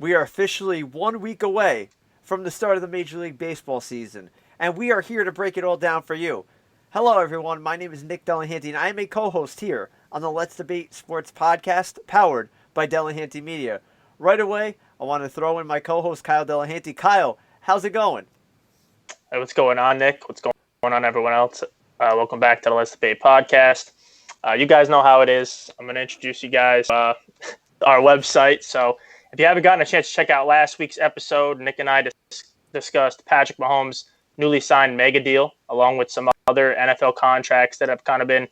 We are officially 1 week away from the start of the Major League Baseball season, and we are here to break it all down for you. Hello, everyone. My name is Nick Delahanty, and I am a co-host here on the Let's Debate Sports podcast, powered by Delahanty Media. Right away, I want to throw in my co-host, Kyle Delahanty. Kyle, how's it going? Hey, what's going on, Nick? What's going on, everyone else? Welcome back to the Let's Debate podcast. You guys know how it is. I'm going to introduce you guys our website. So if you haven't gotten a chance to check out last week's episode, Nick and I discussed Patrick Mahomes' newly signed mega deal, along with some other NFL contracts that have kind of been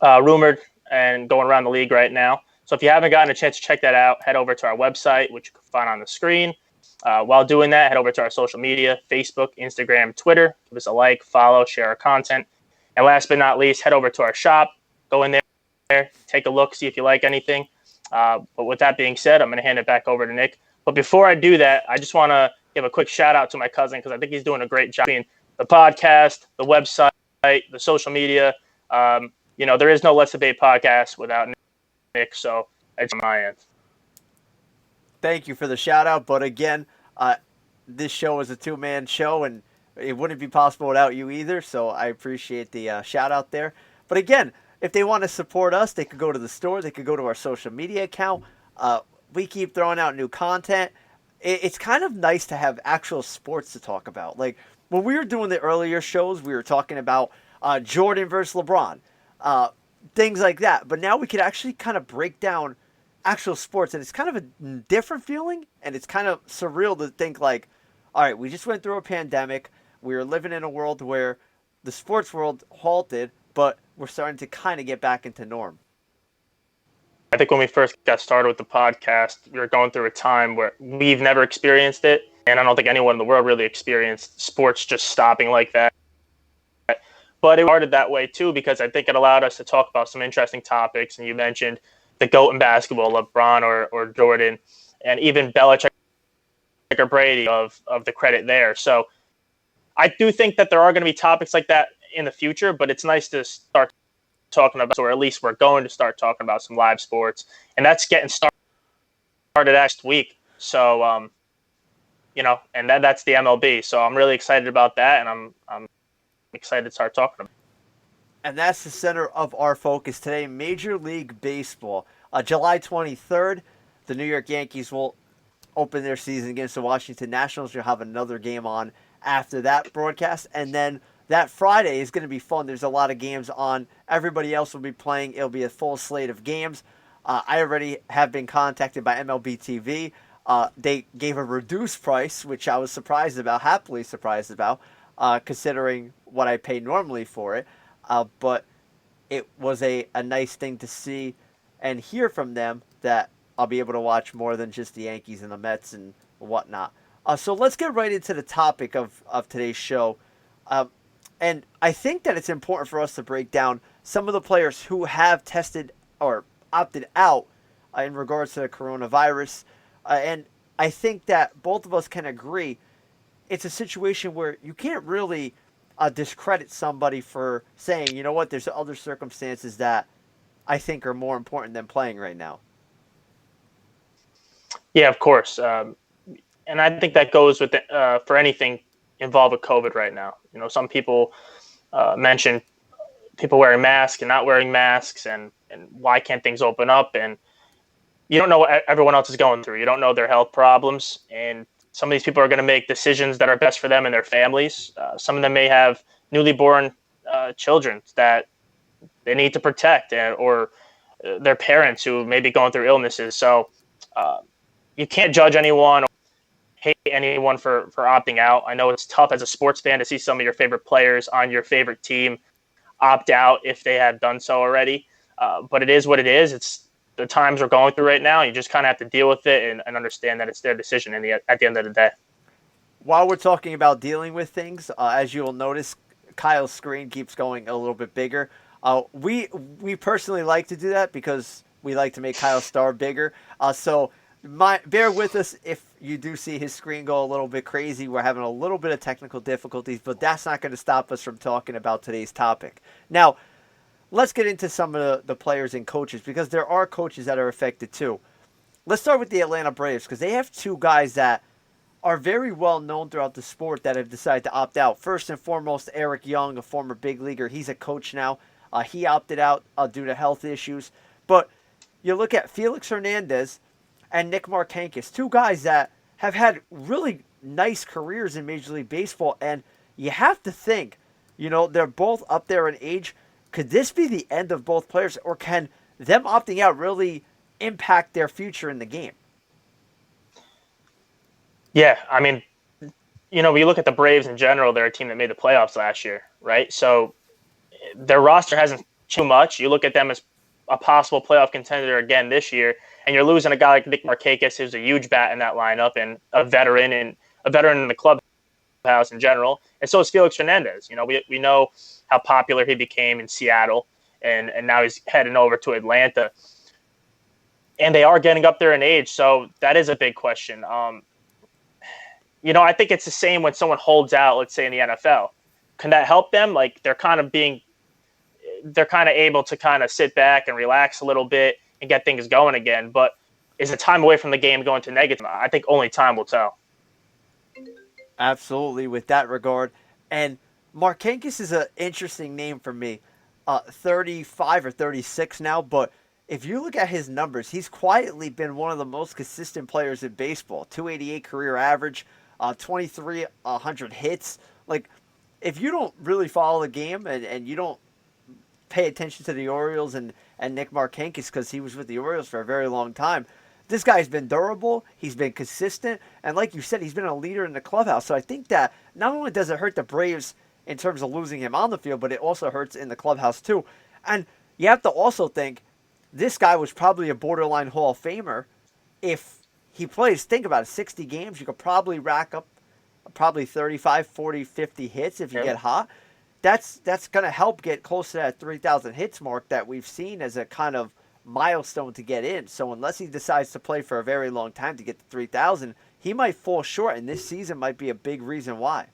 rumored and going around the league right now. So if you haven't gotten a chance to check that out, head over to our website, which you can find on the screen. While doing that, head over to our social media, Facebook, Instagram, Twitter. Give us a like, follow, share our content. And last but not least, head over to our shop. Go in there, take a look, see if you like anything. But with that being said, I'm going to hand it back over to Nick. But before I do that, I just want to give a quick shout out to my cousin because I think he's doing a great job. The podcast, the website, the social media. There is no Let's Debate podcast without Nick, so it's on my end. Thank you for the shout out. But again, this show is a two-man show, and it wouldn't be possible without you either. So I appreciate the shout out there. But again, if they want to support us, they could go to the store. They could go to our social media account. We keep throwing out new content. It's kind of nice to have actual sports to talk about. Like when we were doing the earlier shows, we were talking about Jordan versus LeBron, things like that. But now we could actually kind of break down actual sports, and it's kind of a different feeling, and it's kind of surreal to think like, all right, we just went through a pandemic. We were living in a world where the sports world halted, but we're starting to kind of get back into norm. I think when we first got started with the podcast, we were going through a time where we've never experienced it, and I don't think anyone in the world really experienced sports just stopping like that. But it started that way too because I think it allowed us to talk about some interesting topics, and you mentioned the GOAT in basketball, LeBron or Jordan, and even Belichick or Brady of the credit there. So I do think that there are going to be topics like that in the future, but it's nice to start talking about, or at least we're going to start talking about some live sports, and that's getting started next week. So, and that's the MLB. So I'm really excited about that, and I'm excited to start talking about it. And that's the center of our focus today, Major League Baseball. July 23rd, the New York Yankees will open their season against the Washington Nationals. You'll have another game on after that broadcast. And then that Friday is going to be fun. There's a lot of games on. Everybody else will be playing. It'll be a full slate of games. I already have been contacted by MLB TV. They gave a reduced price, which I was surprised about, happily surprised about, considering what I pay normally for it. But it was a nice thing to see and hear from them that I'll be able to watch more than just the Yankees and the Mets and whatnot. So let's get right into the topic of today's show. And I think that it's important for us to break down some of the players who have tested or opted out in regards to the coronavirus. And I think that both of us can agree it's a situation where you can't really discredit somebody for saying, you know what, there's other circumstances that I think are more important than playing right now. Yeah, of course. And I think that goes with for anything involved with COVID right now. Some people mention people wearing masks and not wearing masks and why can't things open up? And you don't know what everyone else is going through. You don't know their health problems. And some of these people are going to make decisions that are best for them and their families. Some of them may have newly born children that they need to protect, or their parents who may be going through illnesses. So you can't judge anyone or hate anyone for opting out. I know it's tough as a sports fan to see some of your favorite players on your favorite team opt out if they have done so already. But it is what it is. It's the times we're going through right now. You just kind of have to deal with it and understand that it's their decision at the end of the day. While we're talking about dealing with things, as you will notice, Kyle's screen keeps going a little bit bigger. We personally like to do that because we like to make Kyle's star bigger. So bear with us if you do see his screen go a little bit crazy. We're having a little bit of technical difficulties, but that's not going to stop us from talking about today's topic. Now, let's get into some of the players and coaches, because there are coaches that are affected too. let's start with the Atlanta Braves because they have two guys that are very well known throughout the sport that have decided to opt out. First and foremost, Eric Young, a former big leaguer. He's a coach now. He opted out due to health issues. But you look at Felix Hernandez and Nick Markakis, two guys that have had really nice careers in Major League Baseball. And you have to think, they're both up there in age. Could this be the end of both players, or can them opting out really impact their future in the game? Yeah, I mean, when you look at the Braves in general, they're a team that made the playoffs last year, right? So their roster hasn't changed too much. You look at them as a possible playoff contender again this year, and you're losing a guy like Nick Markakis, who's a huge bat in that lineup and a veteran in the clubhouse in general. And so is Felix Hernandez. We know how popular he became in Seattle, and now he's heading over to Atlanta. And they are getting up there in age, so that is a big question. I think it's the same when someone holds out, let's say in the NFL. Can that help them? Like they're kind of able to kind of sit back and relax a little bit and get things going again. But is it time away from the game going to negative? I think only time will tell. Absolutely, with that regard. And Markakis is an interesting name for me. 35 or 36 now, but if you look at his numbers, he's quietly been one of the most consistent players in baseball. 288 career average, 2,300 hits. Like, if you don't really follow the game and you don't pay attention to the Orioles and Nick Markakis, because he was with the Orioles for a very long time, this guy's been durable, he's been consistent, and like you said, he's been a leader in the clubhouse. So I think that not only does it hurt the Braves in terms of losing him on the field, but it also hurts in the clubhouse too. And you have to also think, this guy was probably a borderline Hall of Famer if he plays. Think about it, 60 games, you could probably rack up probably 35, 40, 50 hits if you get hot. That's going to help get close to that 3,000 hits mark that we've seen as a kind of milestone to get in. So unless he decides to play for a very long time to get to 3,000, he might fall short, and this season might be a big reason why.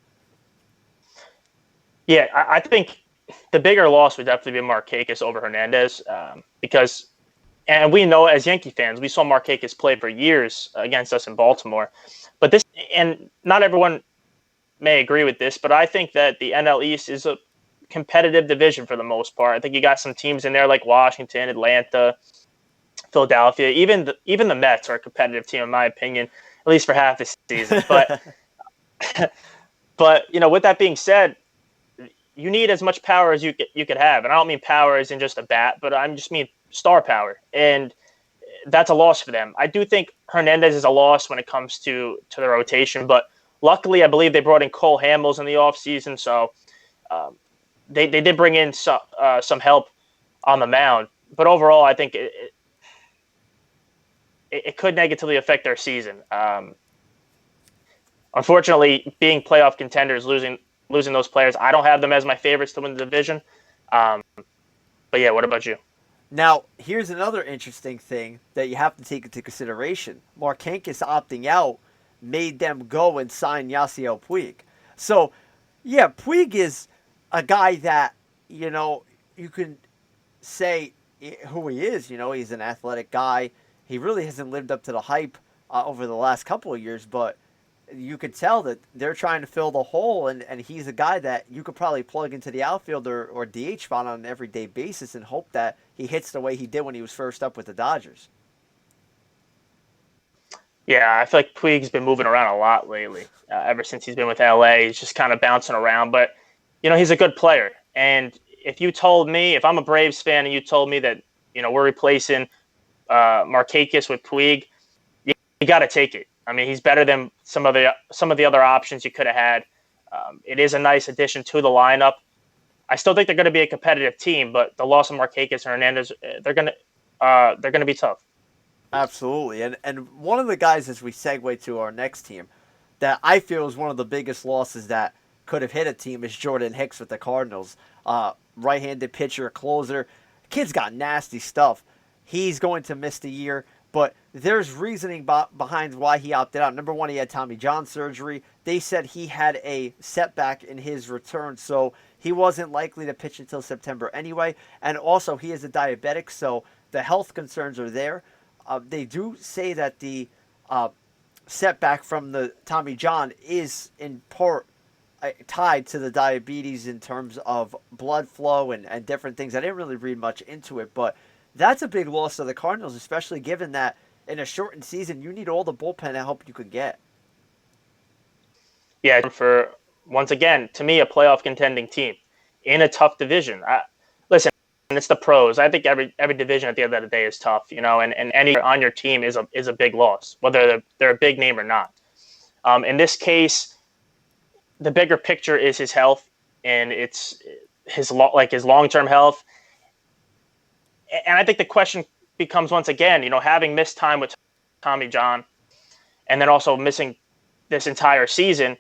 Yeah, I think the bigger loss would definitely be Markakis over Hernandez because, and we know as Yankee fans, we saw Markakis play for years against us in Baltimore. But this, and not everyone may agree with this, but I think that the NL East is a competitive division for the most part. I think you got some teams in there like Washington, Atlanta, Philadelphia. Even the Mets are a competitive team, in my opinion, at least for half the season. But with that being said, you need as much power as you could have, and I don't mean power as in just a bat, but I just mean star power, and that's a loss for them. I do think Hernandez is a loss when it comes to the rotation, but luckily, I believe they brought in Cole Hamels in the offseason, so they did bring in some help on the mound. But overall, I think it could negatively affect their season. Unfortunately, being playoff contenders, losing those players, I don't have them as my favorites to win the division. But yeah, what about you? Now, here's another interesting thing that you have to take into consideration. Markakis opting out made them go and sign Yasiel Puig. So, yeah, Puig is a guy that, you can say who he is. He's an athletic guy. He really hasn't lived up to the hype over the last couple of years, but you could tell that they're trying to fill the hole, and he's a guy that you could probably plug into the outfield or DH spot on an everyday basis and hope that he hits the way he did when he was first up with the Dodgers. Yeah, I feel like Puig's been moving around a lot lately. Ever since he's been with LA, he's just kind of bouncing around. But, he's a good player. And if I'm a Braves fan and you told me that, we're replacing Markakis with Puig, you got to take it. I mean, he's better than some of the other options you could have had. It is a nice addition to the lineup. I still think they're going to be a competitive team, but the loss of Markakis and Hernandez, they're going to be tough. Absolutely. And one of the guys, as we segue to our next team, that I feel is one of the biggest losses that could have hit a team is Jordan Hicks with the Cardinals. Right-handed pitcher, closer. Kid's got nasty stuff. He's going to miss the year, but there's reasoning behind why he opted out. Number one, he had Tommy John surgery. They said he had a setback in his return, so he wasn't likely to pitch until September anyway. And also, he is a diabetic, so the health concerns are there. They do say that the setback from the Tommy John is in part tied to the diabetes in terms of blood flow and different things. I didn't really read much into it, but that's a big loss to the Cardinals, especially given that in a shortened season, you need all the bullpen help you could get. Yeah, for once again, to me, a playoff contending team in a tough division. Listen, it's the pros. I think every division at the end of the day is tough, and any on your team is a big loss, whether they're a big name or not. In this case, the bigger picture is his health, and it's his long term health. And I think the question becomes once again, having missed time with Tommy John, and then also missing this entire season,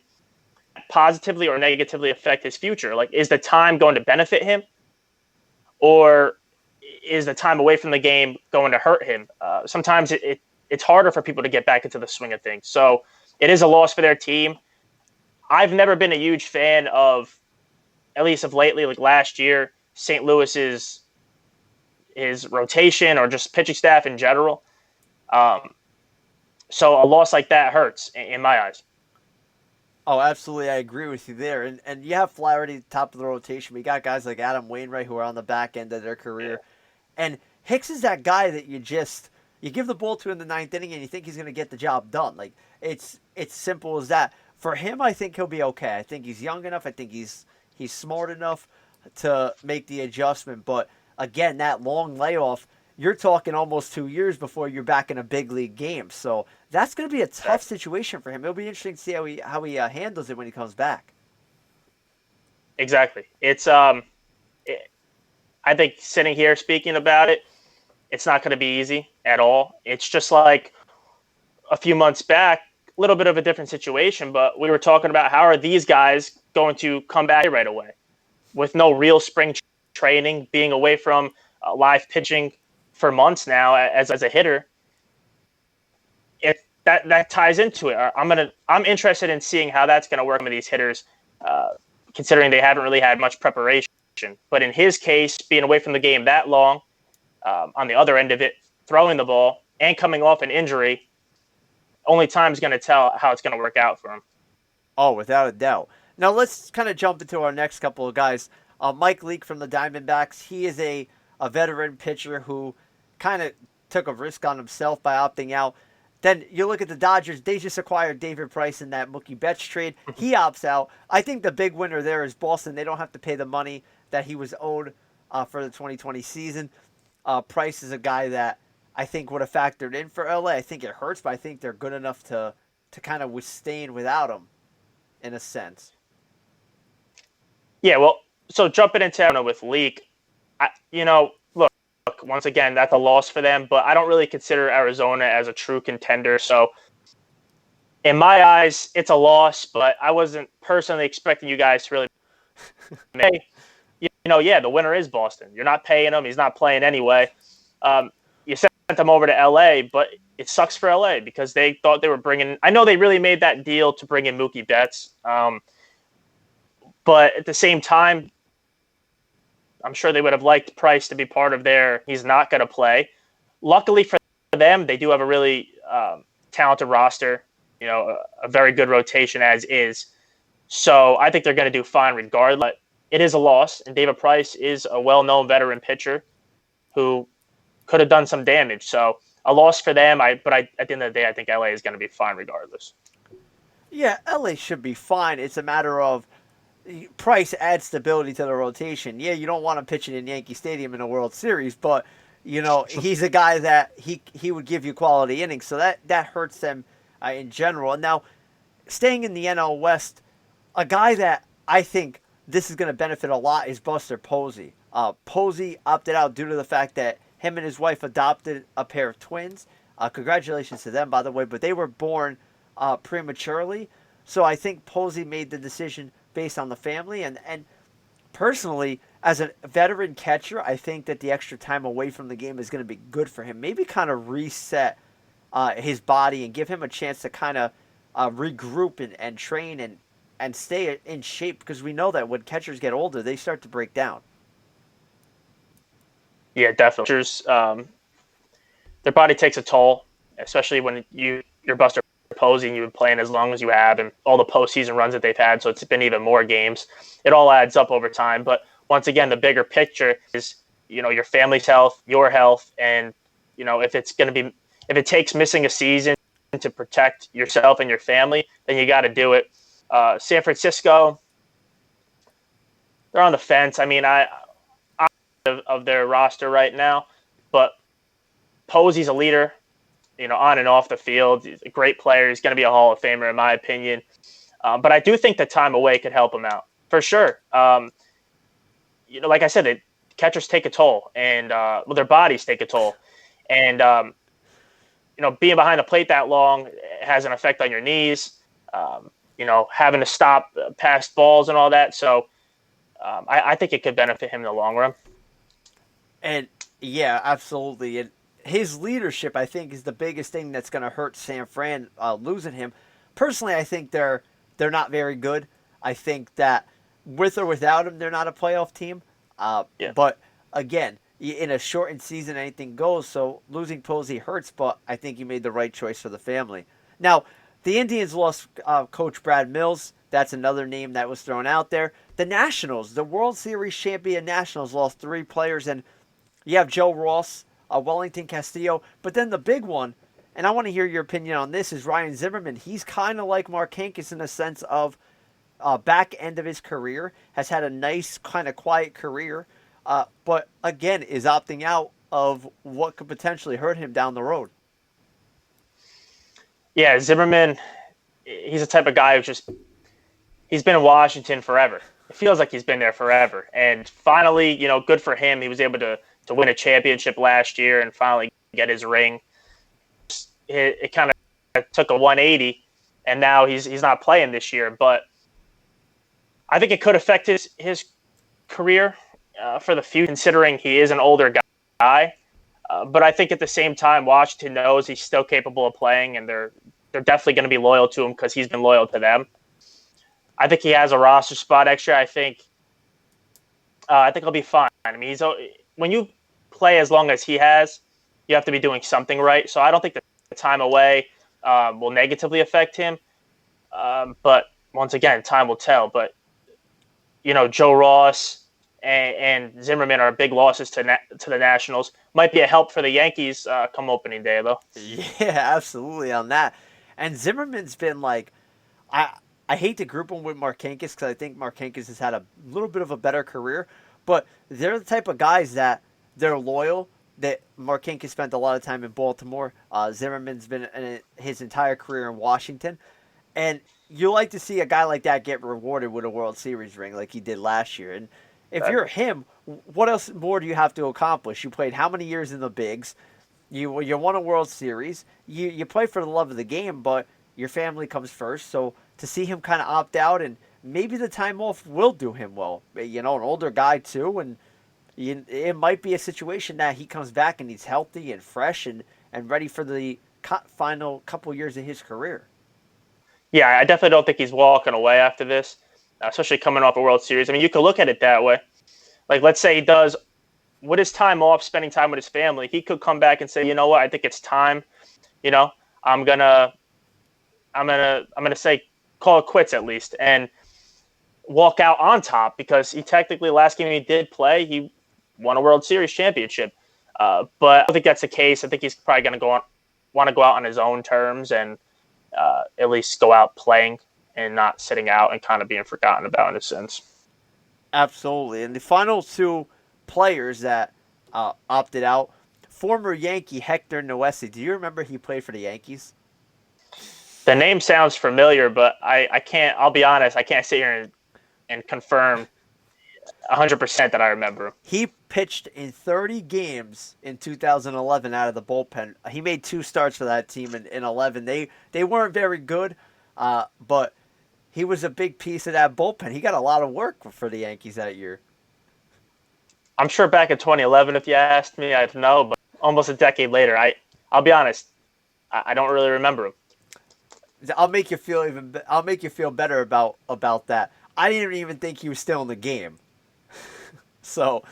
positively or negatively affect his future? Like, is the time going to benefit him, or is the time away from the game going to hurt him? Sometimes it's harder for people to get back into the swing of things. So it is a loss for their team. I've never been a huge fan of, at least of lately, like last year, St. Louis's his rotation or just pitching staff in general. So a loss like that hurts in my eyes. Oh, absolutely. I agree with you there. And you have Flaherty at the top of the rotation. We got guys like Adam Wainwright who are on the back end of their career. Yeah. And Hicks is that guy that you give the ball to in the ninth inning and you think he's going to get the job done. Like, it's simple as that. For him, I think he'll be okay. I think he's young enough. I think he's smart enough to make the adjustment. But again, that long layoff, you're talking almost 2 years before you're back in a big league game. So that's going to be a tough situation for him. It'll be interesting to see how he handles it when he comes back. Exactly. I think sitting here speaking about it, it's not going to be easy at all. It's just like a few months back, a little bit of a different situation, but we were talking about how are these guys going to come back right away with no real spring training, being away from live pitching for months now as a hitter. If that ties into it, I'm interested in seeing how that's going to work with these hitters, considering they haven't really had much preparation. But in his case, being away from the game that long, on the other end of it, throwing the ball and coming off an injury, only time's going to tell how it's going to work out for him. Oh, without a doubt. Now let's kind of jump into our next couple of guys. Mike Leake from the Diamondbacks. He is a veteran pitcher who kind of took a risk on himself by opting out. Then you look at the Dodgers. They just acquired David Price in that Mookie Betts trade. He opts out. I think the big winner there is Boston. They don't have to pay the money that he was owed for the 2020 season. Price is a guy that I think would have factored in for LA. I think it hurts, but I think they're good enough to kind of withstand without him, in a sense. Yeah, well, so jumping into with Leake, look, once again, that's a loss for them, but I don't really consider Arizona as a true contender. So in my eyes, it's a loss, but I wasn't personally expecting you guys to really make. Yeah, the winner is Boston. You're not paying him. He's not playing anyway. You sent him over to LA, but it sucks for LA because they thought they were bringing – I know they really made that deal to bring in Mookie Betts. But at the same time, I'm sure they would have liked Price to be part of their he's not going to play. Luckily for them, they do have a really talented roster, a very good rotation as is. So I think they're going to do fine regardless. But it is a loss, and David Price is a well-known veteran pitcher who could have done some damage. So a loss for them, but at the end of the day, I think LA is going to be fine regardless. Yeah, LA should be fine. It's a matter of Price adds stability to the rotation. Yeah, you don't want him pitching in Yankee Stadium in a World Series, but he's a guy that he would give you quality innings, so that hurts them in general. And now, staying in the NL West, a guy that I think this is going to benefit a lot is Buster Posey. Posey opted out due to the fact that him and his wife adopted a pair of twins. Congratulations to them, by the way, but they were born prematurely. So I think Posey made the decision based on the family. And personally, as a veteran catcher, I think that the extra time away from the game is going to be good for him. Maybe kind of reset his body and give him a chance to kind of regroup and train and stay in shape, because we know that when catchers get older, they start to break down. Yeah, definitely. There's their body takes a toll, especially when you're Buster Posey and you've been playing as long as you have and all the postseason runs that they've had. So it's been even more games. It all adds up over time. But once again, the bigger picture is, your family's health, your health, and, if it takes missing a season to protect yourself and your family, then you got to do it. San Francisco, they're on the fence. I mean, I'm of their roster right now, but Posey's a leader, on and off the field. He's a great player. He's going to be a Hall of Famer, in my opinion. But I do think the time away could help him out for sure. Like I said, catchers take a toll, and their bodies take a toll, and being behind the plate that long has an effect on your knees. Having to stop past balls and all that. So I think it could benefit him in the long run. And yeah, absolutely. And his leadership, I think, is the biggest thing that's going to hurt San Fran losing him. Personally, I think they're not very good. I think that with or without him, they're not a playoff team. But again, in a shortened season, anything goes. So losing Posey hurts, but I think he made the right choice for the family. Now, the Indians lost Coach Brad Mills. That's another name that was thrown out there. The Nationals, the World Series champion Nationals, lost 3 players, and you have Joe Ross, Wellington Castillo, but then the big one, and I want to hear your opinion on this, is Ryan Zimmerman. He's kind of like Mark Hankins in the sense of back end of his career, has had a nice kind of quiet career, but again is opting out of what could potentially hurt him down the road. Yeah, Zimmerman, he's the type of guy he's been in Washington forever. It feels like he's been there forever. And finally, good for him. He was able to win a championship last year and finally get his ring. It kind of took a 180, and now he's not playing this year. But I think it could affect his career for the future, considering he is an older guy. But I think at the same time, Washington knows he's still capable of playing, and they're definitely going to be loyal to him because he's been loyal to them. I think he has a roster spot extra. I think he'll be fine. I mean, when you play as long as he has, you have to be doing something right. So I don't think the time away will negatively affect him. But once again, time will tell. But Joe Ross and Zimmerman are big losses to the Nationals. Might be a help for the Yankees come opening day, though. Yeah, absolutely on that. And Zimmerman's been like, I hate to group him with Markakis because I think Markakis has had a little bit of a better career, but they're the type of guys that they're loyal. That Markakis spent a lot of time in Baltimore. Zimmerman's been in his entire career in Washington, and you like to see a guy like that get rewarded with a World Series ring like he did last year. And if you're him, what else more do you have to accomplish? You played how many years in the bigs? You won a World Series. You play for the love of the game, but your family comes first. So to see him kind of opt out, and maybe the time off will do him well. An older guy too, and it might be a situation that he comes back and he's healthy and fresh and ready for the final couple years of his career. Yeah, I definitely don't think he's walking away after this, especially coming off a World Series. I mean, you could look at it that way. Like, let's say he does, with his time off, spending time with his family, he could come back and say, you know what, I think it's time. I'm gonna say call it quits at least and walk out on top because he technically last game he did play, he won a World Series championship. But I don't think that's the case. I think he's probably going to want to go out on his own terms and at least go out playing and not sitting out and kind of being forgotten about in a sense. Absolutely. And the final 2 players that opted out, former Yankee Hector Noesi. Do you remember he played for the Yankees? The name sounds familiar, but I can't. I'll be honest. I can't sit here and confirm 100% that I remember him. He pitched in 30 games in 2011 out of the bullpen. He made 2 starts for that team in 11. They weren't very good, but he was a big piece of that bullpen. He got a lot of work for the Yankees that year. I'm sure back in 2011, if you asked me, I'd know. But almost a decade later, I'll be honest. I don't really remember him. I'll make you feel better about that. I didn't even think he was still in the game. So,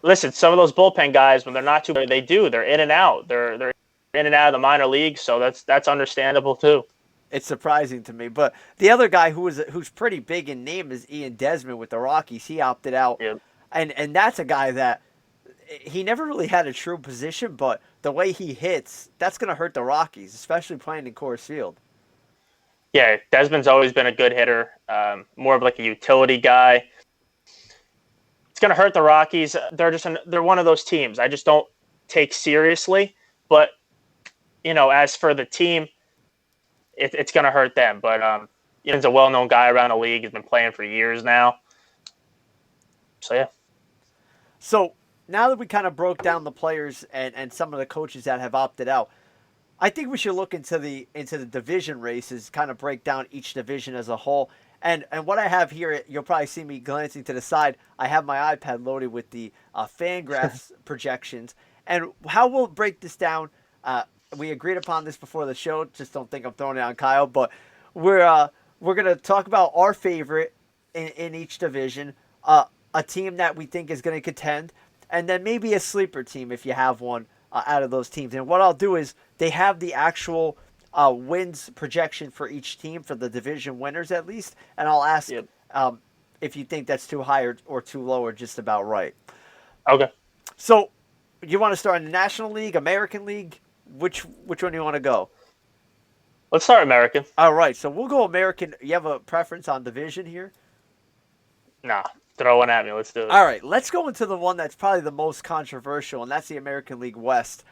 listen, some of those bullpen guys, when they're not too, they do. They're in and out. They're in and out of the minor leagues, so that's understandable too. It's surprising to me. But the other guy who's pretty big in name is Ian Desmond with the Rockies. He opted out, Yeah. and that's a guy that he never really had a true position, but the way he hits, that's going to hurt the Rockies, especially playing in Coors Field. Yeah, Desmond's always been a good hitter, more of like a utility guy. It's going to hurt the Rockies. They're one of those teams I just don't take seriously. But as for the team, it's going to hurt them. But he's a well-known guy around the league. He's been playing for years now. So yeah. So now that we kind of broke down the players and some of the coaches that have opted out, I think we should look into the division races, kind of break down each division as a whole. And what I have here, you'll probably see me glancing to the side. I have my iPad loaded with the Fangraphs projections. And how we'll break this down, we agreed upon this before the show. Just don't think I'm throwing it on Kyle. But we're going to talk about our favorite in each division, a team that we think is going to contend, and then maybe a sleeper team if you have one out of those teams. And what I'll do is they have the actual wins projection for each team, for the division winners at least, and I'll ask if you think that's too high or too low or just about right. Okay. So you want to start in the National League, American League? Which one do you want to go? Let's start American. All right, so we'll go American. You have a preference on division here? Nah, throw one at me. Let's do it. All right, let's go into the one that's probably the most controversial, and that's the American League West.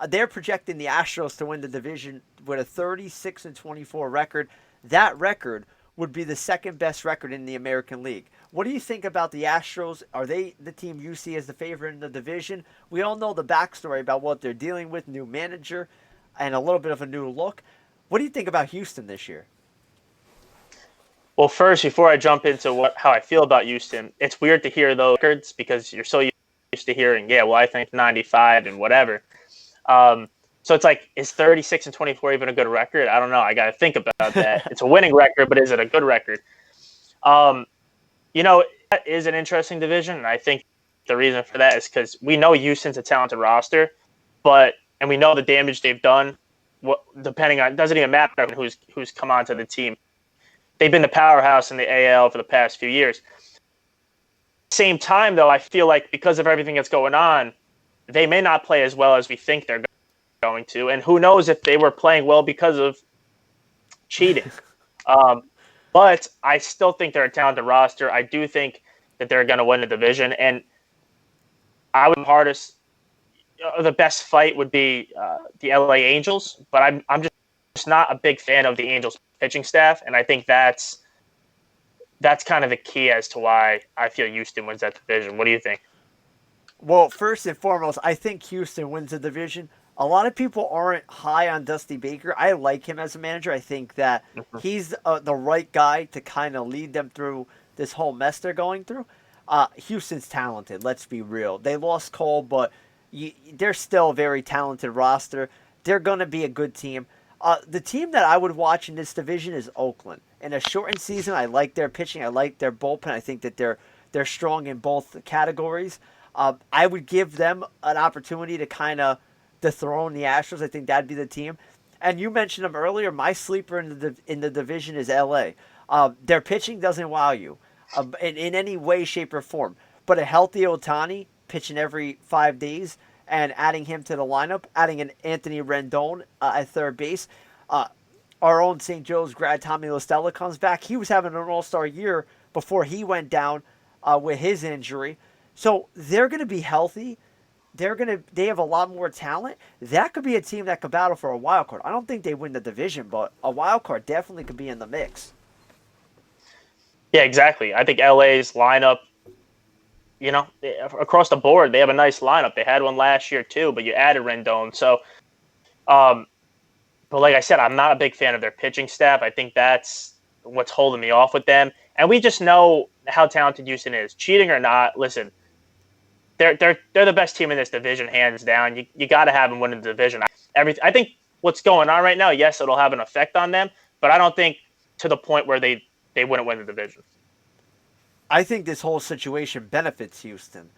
They're projecting the Astros to win the division with a 36-24 record. That record would be the second best record in the American League. What do you think about the Astros? Are they the team you see as the favorite in the division? We all know the backstory about what they're dealing with, new manager, and a little bit of a new look. What do you think about Houston this year? Well, first, before I jump into how I feel about Houston, it's weird to hear those records because you're so used to hearing, I think 95 and whatever. So it's like, is 36-24 even a good record? I don't know. I got to think about that. It's a winning record, but is it a good record? That is an interesting division, and I think the reason for that is because we know Houston's a talented roster, and we know the damage they've done. Depending on, doesn't even matter who's come onto the team. They've been the powerhouse in the AL for the past few years. Same time, though, I feel like because of everything that's going on, they may not play as well as we think they're going to. And who knows if they were playing well because of cheating. But I still think they're a talented roster. I do think that they're going to win the division. And I would the best fight would be the LA Angels. But I'm just not a big fan of the Angels pitching staff, and I think that's kind of the key as to why I feel Houston wins that division. What do you think? Well, first and foremost, I think Houston wins the division. A lot of people aren't high on Dusty Baker. I like him as a manager. I think that he's the right guy to kind of lead them through this whole mess they're going through. Houston's talented, let's be real. They lost Cole, but they're still a very talented roster. They're going to be a good team. The team that I would watch in this division is Oakland. In a shortened season, I like their pitching. I like their bullpen. I think that they're strong in both categories. I would give them an opportunity to kind of dethrone the Astros. I think that'd be the team. And you mentioned them earlier. My sleeper in the division is LA. Their pitching doesn't wow you in any way, shape, or form. But a healthy Ohtani pitching every 5 days, and adding him to the lineup, adding an Anthony Rendon at third base. Our own St. Joe's grad Tommy La Stella comes back. He was having an all-star year before he went down with his injury. So they're going to be healthy. They have a lot more talent. That could be a team that could battle for a wild card. I don't think they win the division, but a wild card definitely could be in the mix. Yeah, exactly. I think LA's lineup, across the board, they have a nice lineup. They had one last year too, but you added Rendon. So, but like I said, I'm not a big fan of their pitching staff. I think that's what's holding me off with them. And we just know how talented Houston is. Cheating or not, listen, they're the best team in this division, hands down. You got to have them win the division. I think what's going on right now, yes, it'll have an effect on them, but I don't think to the point where they wouldn't win the division. I think this whole situation benefits Houston.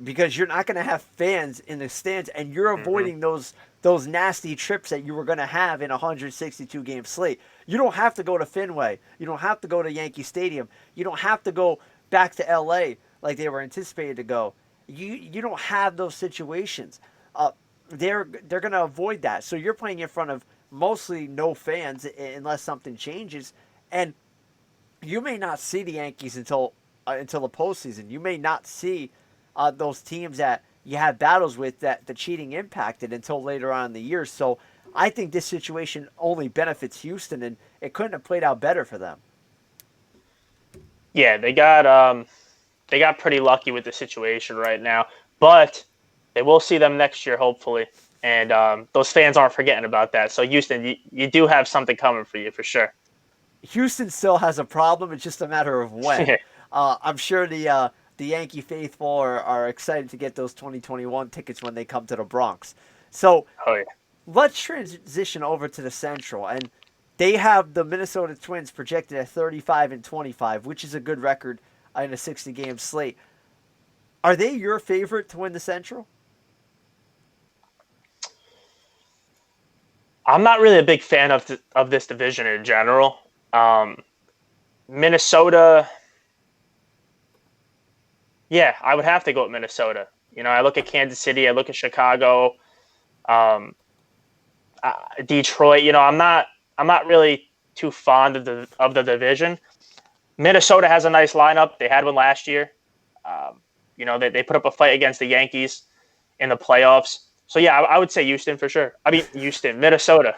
because you're not going to have fans in the stands, and you're Mm-hmm. avoiding those nasty trips that you were going to have in a 162 game slate. You don't have to go to Fenway. You don't have to go to Yankee Stadium. You don't have to go back to LA like they were anticipated to go. You don't have those situations. They're going to avoid that. So you're playing in front of mostly no fans unless something changes, and you may not see the Yankees until the postseason. You may not see those teams that you had battles with that the cheating impacted until later on in the year. So I think this situation only benefits Houston, and it couldn't have played out better for them. Yeah, they got pretty lucky with the situation right now, but they will see them next year hopefully, and those fans aren't forgetting about that. So Houston, you do have something coming for you for sure. Houston still has a problem. It's just a matter of when. I'm sure the Yankee faithful are excited to get those 2021 tickets when they come to the Bronx. So Oh yeah. let's transition over to the Central, and they have the Minnesota Twins projected at 35-25, which is a good record in a 60-game slate. Are they your favorite to win the Central? I'm not really a big fan of this division in general. Um, Minnesota, yeah, I would have to go with Minnesota. I look at Kansas City, I look at Chicago, um, Detroit. I'm not really too fond of the division. Minnesota has a nice lineup. They had one last year. They put up a fight against the Yankees in the playoffs. So yeah, I would say Houston for sure. I mean Houston, Minnesota.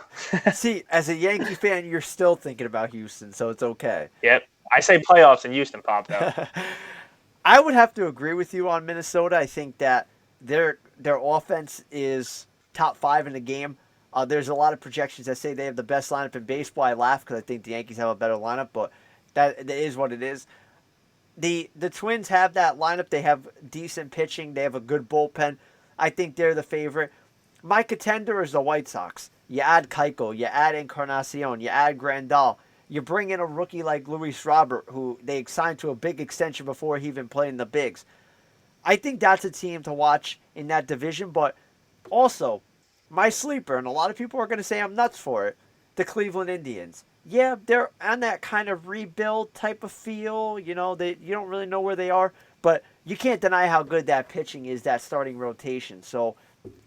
See, as a Yankee fan, you're still thinking about Houston, so it's okay. Yep, I say playoffs and Houston popped out. I would have to agree with you on Minnesota. I think that their offense is top five in the game. There's a lot of projections that say they have the best lineup in baseball. I laugh because I think the Yankees have a better lineup, but that is what it is. The Twins have that lineup. They have decent pitching. They have a good bullpen. I think they're the favorite. My contender is the White Sox. You add Keuchel, you add Encarnacion, you add Grandal. You bring in a rookie like Luis Robert, who they signed to a big extension before he even played in the bigs. I think that's a team to watch in that division, but also my sleeper, and a lot of people are going to say I'm nuts for it, the Cleveland Indians. Yeah, they're on that kind of rebuild type of feel. You don't really know where they are, but you can't deny how good that pitching is, that starting rotation. So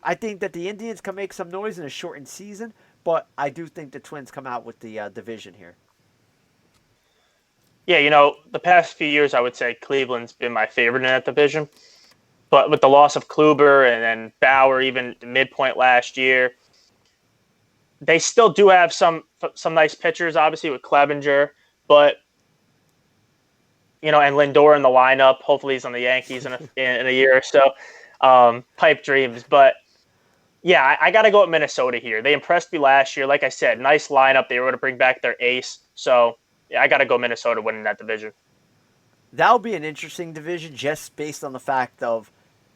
I think that the Indians can make some noise in a shortened season, but I do think the Twins come out with the division here. Yeah, the past few years, I would say Cleveland's been my favorite in that division. But with the loss of Kluber and then Bauer, even midpoint last year, they still do have some nice pitchers, obviously with Clevenger, but and Lindor in the lineup. Hopefully, he's on the Yankees in a year or so. Pipe dreams, but yeah, I got to go with Minnesota here. They impressed me last year. Like I said, nice lineup. They were able to bring back their ace, so yeah, I got to go Minnesota winning that division. That'll be an interesting division just based on the fact of,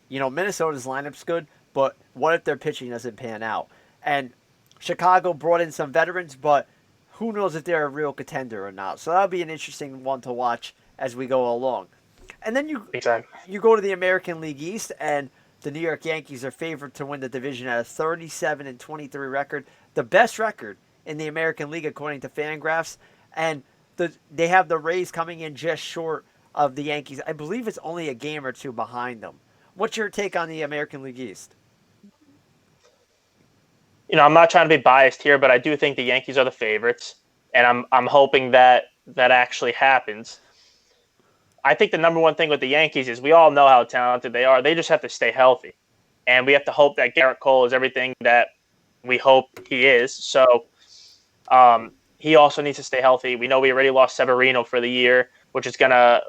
Minnesota's lineup's good, but what if their pitching doesn't pan out? And Chicago brought in some veterans, but who knows if they're a real contender or not. So that'll be an interesting one to watch as we go along. And then you Exactly. you go to the American League East, and the New York Yankees are favored to win the division at a 37-23 record, the best record in the American League according to Fangraphs. And they have the Rays coming in just short of the Yankees. I believe it's only a game or two behind them. What's your take on the American League East? I'm not trying to be biased here, but I do think the Yankees are the favorites, and I'm hoping that actually happens. I think the number one thing with the Yankees is we all know how talented they are. They just have to stay healthy, and we have to hope that Garrett Cole is everything that we hope he is. So he also needs to stay healthy. We know we already lost Severino for the year, which is gonna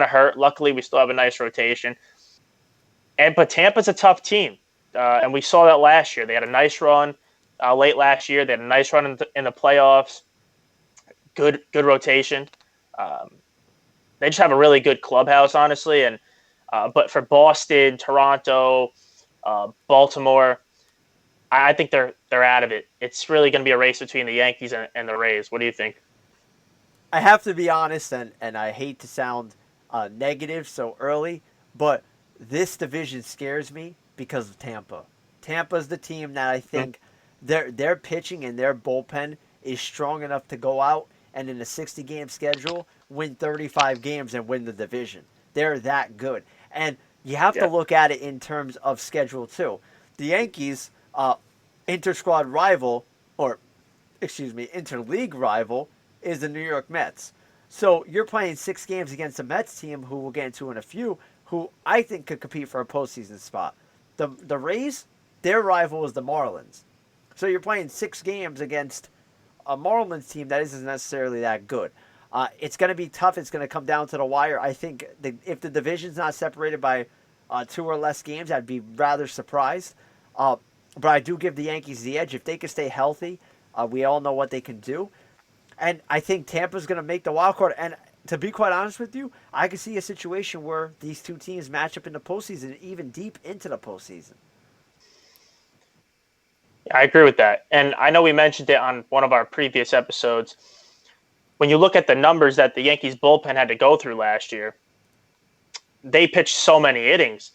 hurt. Luckily, we still have a nice rotation. But Tampa's a tough team, and we saw that last year. They had a nice run late last year. They had a nice run in the playoffs. Good rotation. Um, they just have a really good clubhouse, honestly. And but for Boston, Toronto, Baltimore, I think they're out of it. It's really going to be a race between the Yankees and the Rays. What do you think? I have to be honest, and I hate to sound negative so early, but this division scares me because of Tampa. Tampa's the team that I think their pitching and their bullpen is strong enough to go out and in a 60-game schedule win 35 games and win the division. They're that good. And you have to Yeah. look at it in terms of schedule too. The Yankees, inter-squad rival, or excuse me, interleague rival, is the New York Mets. So you're playing 6 games against a Mets team who we'll get into in a few, who I think could compete for a postseason spot. The Rays, their rival is the Marlins. So you're playing 6 games against a Marlins team that isn't necessarily that good. It's going to be tough. It's going to come down to the wire. I think if the division's not separated by 2 or less games, I'd be rather surprised. But I do give the Yankees the edge. If they can stay healthy, we all know what they can do. And I think Tampa's going to make the wild card. And to be quite honest with you, I could see a situation where these two teams match up in the postseason, even deep into the postseason. I agree with that. And I know we mentioned it on one of our previous episodes. When you look at the numbers that the Yankees bullpen had to go through last year, they pitched so many innings.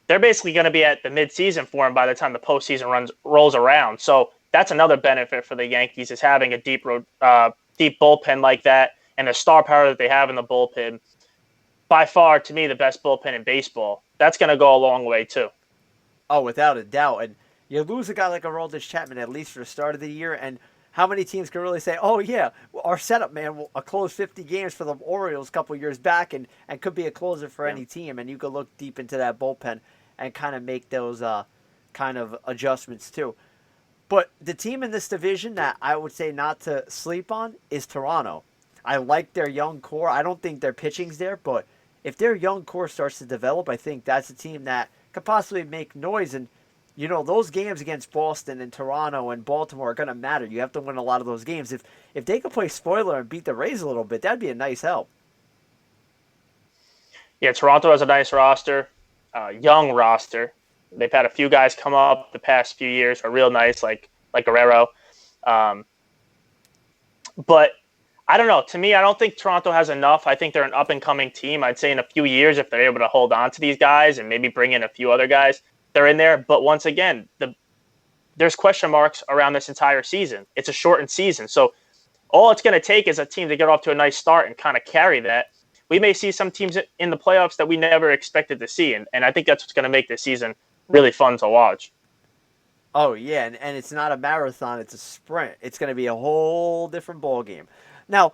They're basically going to be at the midseason form by the time the postseason rolls around. So that's another benefit for the Yankees is having a deep bullpen like that and the star power that they have in the bullpen. By far, to me, the best bullpen in baseball. That's going to go a long way too. Oh, without a doubt. And you lose a guy like Aroldis Chapman, at least for the start of the year, and how many teams can really say, oh, yeah, our setup man will close 50 games for the Orioles a couple years back and could be a closer for any team, and you could look deep into that bullpen and kind of make those kind of adjustments too. But the team in this division that I would say not to sleep on is Toronto. I like their young core. I don't think their pitching's there, but if their young core starts to develop, I think that's a team that could possibly make noise. And, you know, those games against Boston and Toronto and Baltimore are going to matter. You have to win a lot of those games. If they could play spoiler and beat the Rays a little bit, that'd be a nice help. Yeah, Toronto has a nice roster, young roster. They've had a few guys come up the past few years are real nice, like Guerrero. But I don't know. To me, I don't think Toronto has enough. I think they're an up-and-coming team. I'd say in a few years, if they're able to hold on to these guys and maybe bring in a few other guys, they're in there. But once again, there's question marks around this entire season. It's a shortened season. So all it's going to take is a team to get off to a nice start and kind of carry that. We may see some teams in the playoffs that we never expected to see. And I think that's what's going to make this season really fun to watch. Oh, yeah, and it's not a marathon. It's a sprint. It's going to be a whole different ball game. Now,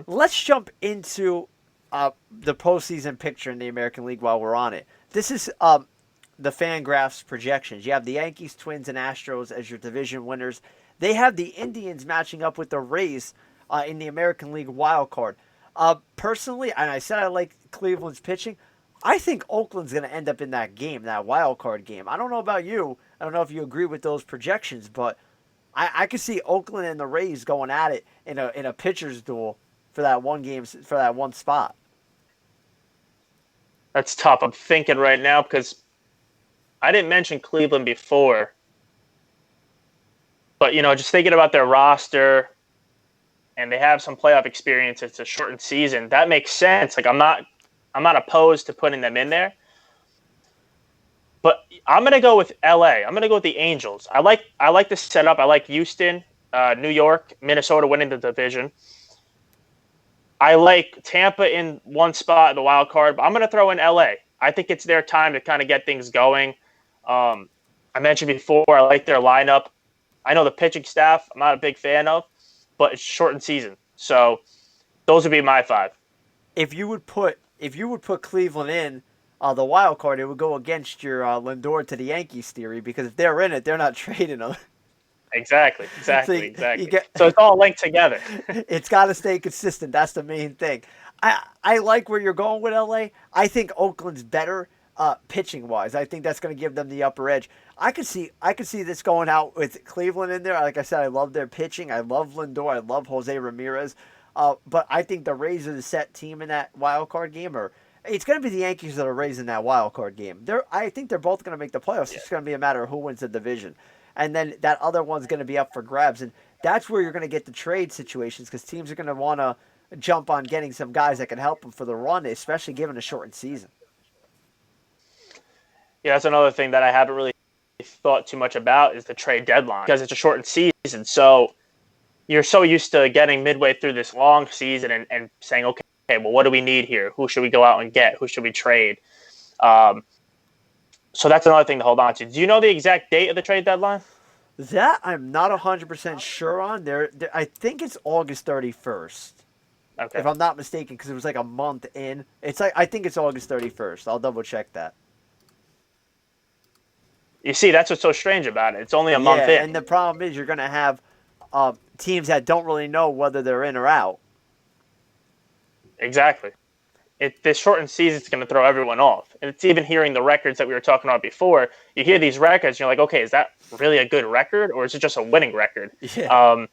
let's jump into the postseason picture in the American League while we're on it. This is the Fangraphs projections. You have the Yankees, Twins, and Astros as your division winners. They have the Indians matching up with the Rays in the American League wild card. Personally, and I said I like Cleveland's pitching, I think Oakland's going to end up in that game, that wild card game. I don't know about you. I don't know if you agree with those projections, but I could see Oakland and the Rays going at it in a pitcher's duel for that one game, for that one spot. That's tough. I'm thinking right now because I didn't mention Cleveland before. But, just thinking about their roster and they have some playoff experience, it's a shortened season. That makes sense. Like I'm not opposed to putting them in there. But I'm going to go with LA. I'm going to go with the Angels. I like the setup. I like Houston, New York, Minnesota winning the division. I like Tampa in one spot in the wild card, but I'm going to throw in LA. I think it's their time to kind of get things going. I mentioned before, I like their lineup. I know the pitching staff I'm not a big fan of, but it's a shortened season. So those would be my 5. If you would put Cleveland in the wild card, it would go against your Lindor to the Yankees theory, because if they're in it, they're not trading them. Exactly. So So it's all linked together. It's got to stay consistent. That's the main thing. I like where you're going with LA. I think Oakland's better pitching wise. I think that's going to give them the upper edge. I could see this going out with Cleveland in there. Like I said, I love their pitching. I love Lindor. I love Jose Ramirez. But I think the Rays are the set team in that wild card game. Or it's going to be the Yankees that are Rays in that wild card game. I think they're both going to make the playoffs. Yeah. It's going to be a matter of who wins the division. And then that other one's going to be up for grabs. And that's where you're going to get the trade situations, because teams are going to want to jump on getting some guys that can help them for the run, especially given a shortened season. Yeah, that's another thing that I haven't really thought too much about is the trade deadline because it's a shortened season. So you're so used to getting midway through this long season and saying, okay, well, what do we need here? Who should we go out and get? Who should we trade? Um, so that's another thing to hold on to. Do you know the exact date of the trade deadline? That I'm not 100% sure on. I think it's August 31st, Okay. if I'm not mistaken, because it was like a month in. It's like I think it's August 31st. I'll double check that. You see, that's what's so strange about it. It's only a month Yeah, in. and the problem is you're gonna have teams that don't really know whether they're in or out. Exactly. This shortened season is going to throw everyone off. And it's even hearing the records that we were talking about before. You hear these records, and you're like, okay, is that really a good record, or is it just a winning record? Yeah.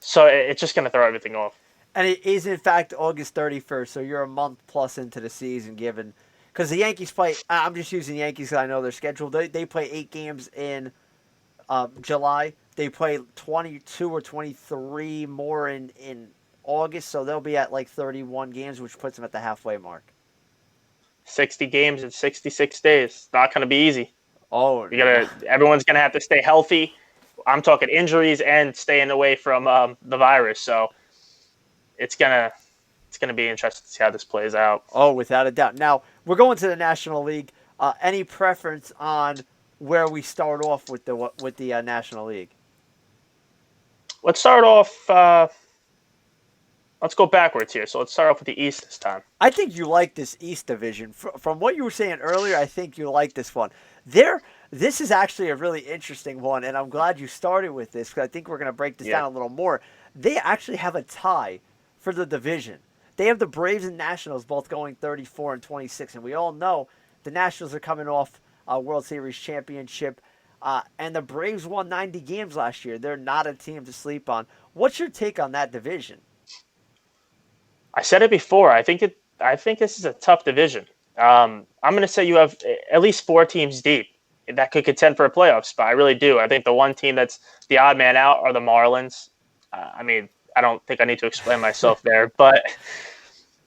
So it's just going to throw everything off. And it is, in fact, August 31st, so you're a month plus into the season given. Because the Yankees play, I'm just using the Yankees because I know their schedule. They play 8 games in July. They play 22 or 23 more in August, so they'll be at like 31 games, which puts them at the halfway mark. 60 games in 66 days. It's not going to be easy. Oh, Everyone's going to have to stay healthy. I'm talking injuries and staying away from the virus. So it's gonna be interesting to see how this plays out. Oh, without a doubt. Now we're going to the National League. Any preference on where we start off with the National League? Let's start off. Let's go backwards here. So let's start off with the East this time. I think you like this East division. From what you were saying earlier, I think you like this one. This is actually a really interesting one, and I'm glad you started with this because I think we're going to break this down a little more. They actually have a tie for the division. They have the Braves and Nationals both going 34 and 26, and we all know the Nationals are coming off a World Series championship, and the Braves won 90 games last year. They're not a team to sleep on. What's your take on that division? I said it before. I think this is a tough division. I'm going to say you have at least 4 teams deep that could contend for a playoff spot. I really do. I think the one team that's the odd man out are the Marlins. I don't think I need to explain myself there, but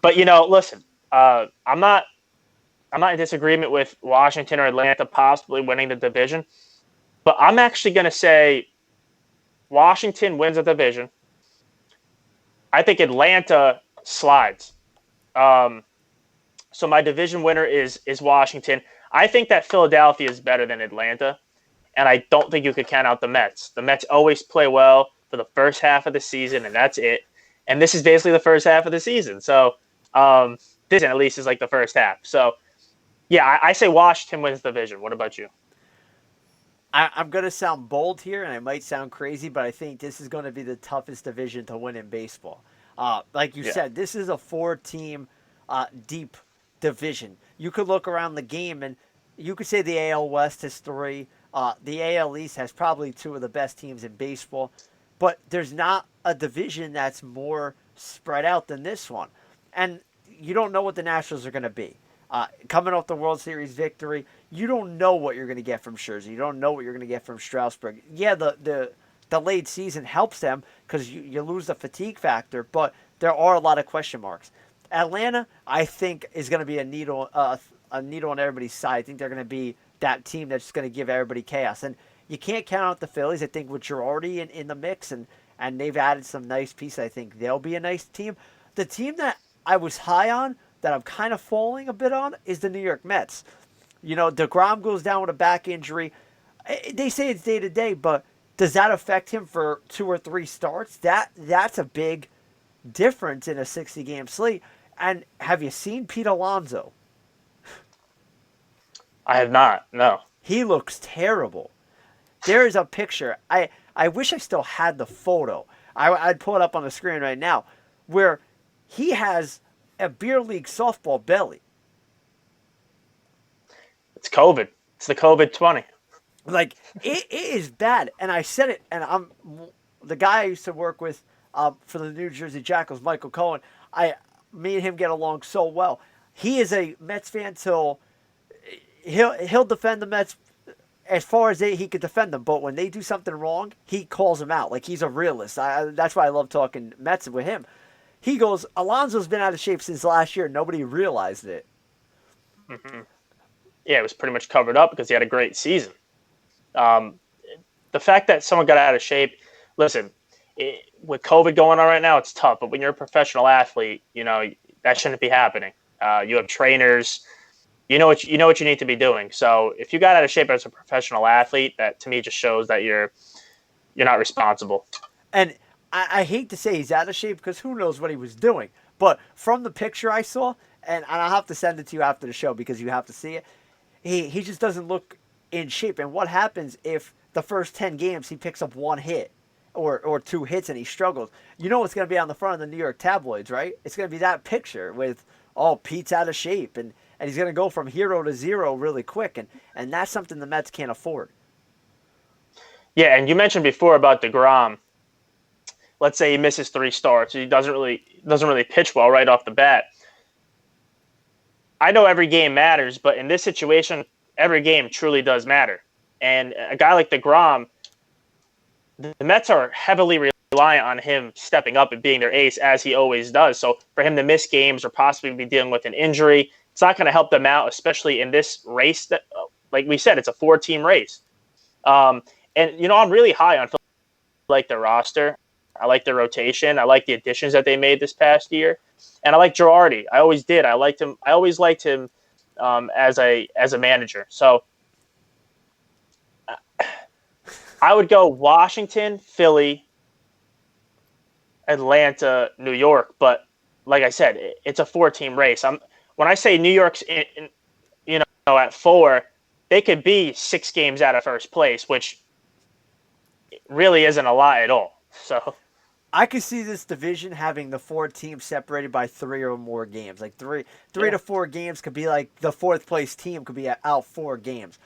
listen. I'm not in disagreement with Washington or Atlanta possibly winning the division, but I'm actually going to say Washington wins the division. I think Atlanta slides. So my division winner is Washington. I think that Philadelphia is better than Atlanta, and I don't think you could count out the Mets. The Mets always play well for the first half of the season, and that's it. And this is basically the first half of the season. So this at least is like the first half. So, yeah, I say Washington wins the division. What about you? I'm going to sound bold here, and I might sound crazy, but I think this is going to be the toughest division to win in baseball. Like you said, this is a 4-team deep division. You could look around the game, and you could say the AL West has 3. The AL East has probably 2 of the best teams in baseball, but there's not a division that's more spread out than this one. And you don't know what the Nationals are going to be. Coming off the World Series victory, you don't know what you're going to get from Scherzer. You don't know what you're going to get from Strasburg. Yeah, the delayed season helps them because you lose the fatigue factor, but there are a lot of question marks. Atlanta, I think, is going to be a needle on everybody's side. I think they're going to be that team that's going to give everybody chaos. And you can't count out the Phillies. I think which are already in the mix, and they've added some nice pieces. I think they'll be a nice team. The team that I was high on, that I'm kind of falling a bit on, is the New York Mets. DeGrom goes down with a back injury. They say it's day to day, but does that affect him for 2 or 3 starts? That's a big difference in a 60-game slate. And have you seen Pete Alonso? I have not. No. He looks terrible. There is a picture. I wish I still had the photo. I'd pull it up on the screen right now, where he has a beer league softball belly. It's COVID. It's the COVID-20. Like, it is bad. And I said it, and I'm the guy I used to work with for the New Jersey Jackals, Michael Cohen. Me and him get along so well. He is a Mets fan till he'll defend the Mets as far as he could defend them. But when they do something wrong, he calls them out. Like, he's a realist. That's why I love talking Mets with him. He goes, Alonso's been out of shape since last year. Nobody realized it. Mm-hmm. yeah, it was pretty much covered up because he had a great season. Um, the fact that someone got out of shape, listen, with COVID going on right now, it's tough. But when you're a professional athlete, that shouldn't be happening. You have trainers. You know what you need to be doing. So if you got out of shape as a professional athlete, that to me just shows that you're not responsible. And I hate to say he's out of shape because who knows what he was doing. But from the picture I saw, and I'll have to send it to you after the show because you have to see it, he just doesn't look in shape. And what happens if the first 10 games he picks up one hit or two hits and he struggles? You know what's going to be on the front of the New York tabloids, right? It's going to be that picture with, oh, Pete's out of shape. And he's going to go from hero to zero really quick. And that's something the Mets can't afford. Yeah, and you mentioned before about DeGrom. Let's say he misses 3 starts, he doesn't really pitch well right off the bat. I know every game matters, but in this situation, every game truly does matter. And a guy like DeGrom, the Mets are heavily reliant on him stepping up and being their ace as he always does. So for him to miss games or possibly be dealing with an injury, it's not going to help them out, especially in this race that, like we said, it's a 4-team race. And I'm really high on like their roster. I like their rotation. I like the additions that they made this past year, and I like Girardi. I always did. I liked him. I always liked him as a manager. So I would go Washington, Philly, Atlanta, New York. But like I said, it's a 4-team race. When I say New York's at 4, they could be 6 games out of first place, which really isn't a lot at all. So I could see this division having the 4 teams separated by 3 or more games. Like three to 4 games could be like the 4th place team could be out 4 games.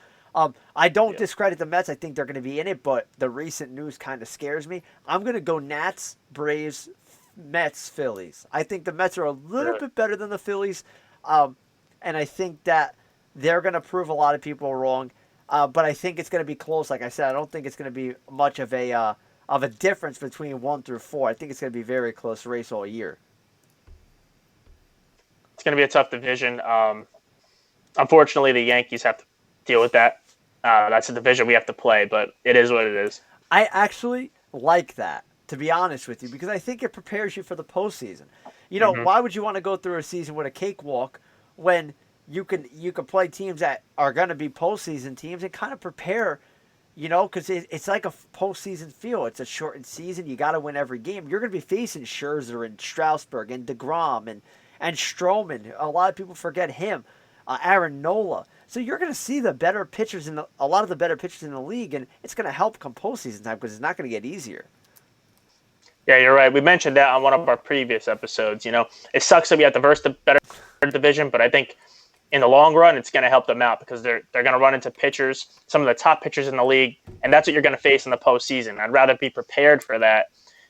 I don't discredit the Mets. I think they're going to be in it, but the recent news kind of scares me. I'm going to go Nats, Braves, Mets, Phillies. I think the Mets are a little bit better than the Phillies, and I think that they're going to prove a lot of people wrong. But I think it's going to be close. Like I said, I don't think it's going to be much of a difference between 1 through 4. I think it's going to be a very close race all year. it's going to be a tough division. Unfortunately, the Yankees have to deal with that. That's a division we have to play, but it is what it is. I actually like that, to be honest with you, because I think it prepares you for the postseason. Why would you want to go through a season with a cakewalk when you can play teams that are going to be postseason teams and kind of prepare, because it's like a postseason feel. It's a shortened season. You got to win every game. You're going to be facing Scherzer and Strasburg and DeGrom and Stroman. A lot of people forget him. Aaron Nola. So you're going to see the better pitchers a lot of the better pitchers in the league, and it's going to help come postseason time because it's not going to get easier. Yeah, you're right. We mentioned that on one of our previous episodes. It sucks that we have to verse the better division, but I think in the long run, it's going to help them out because they're going to run into pitchers, some of the top pitchers in the league, and that's what you're going to face in the postseason. I'd rather be prepared for that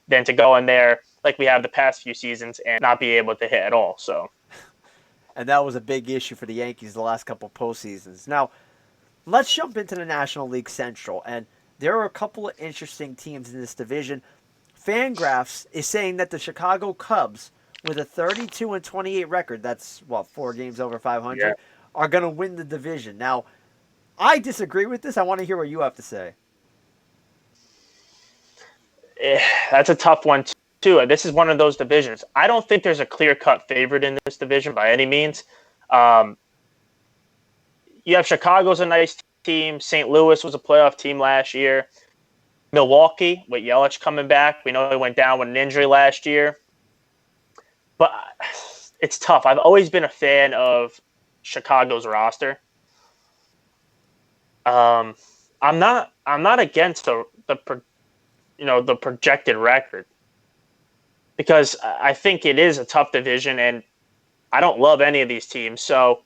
than to go in there like we have the past few seasons and not be able to hit at all. So. And that was a big issue for the Yankees the last couple of postseasons. Now, let's jump into the National League Central. And there are a couple of interesting teams in this division. Fangraphs is saying that the Chicago Cubs, with a 32-28 record, that's, 4 games over 500, are going to win the division. Now, I disagree with this. I want to hear what you have to say. That's a tough one, too. This is one of those divisions. I don't think there's a clear-cut favorite in this division by any means. You have Chicago's a nice team. St. Louis was a playoff team last year. Milwaukee, with Yelich coming back. We know he went down with an injury last year. But it's tough. I've always been a fan of Chicago's roster. I'm not against the projected record, because I think it is a tough division, and I don't love any of these teams. So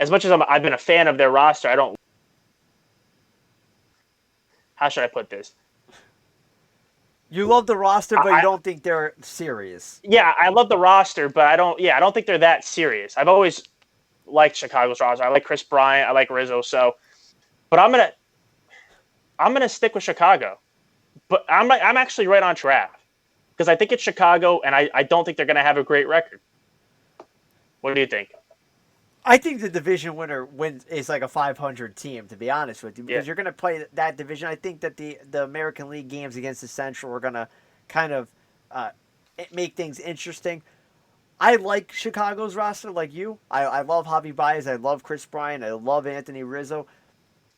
as much as I've been a fan of their roster, I don't. How should I put this? You love the roster, but you don't think they're serious. Yeah, I love the roster, but I don't think they're that serious. I've always liked Chicago's roster. I like Chris Bryant. I like Rizzo. So, but I'm gonna stick with Chicago. But I'm actually right on track because I think it's Chicago, and I don't think they're gonna have a great record. What do you think? I think the division winner wins is like a 500 team, to be honest with you, Yeah. because you're going to play that division. I think that the American League games against the Central are going to kind of uh, make things interesting. I like Chicago's roster, like you. I love Javi Baez. I love Chris Bryant. I love Anthony Rizzo.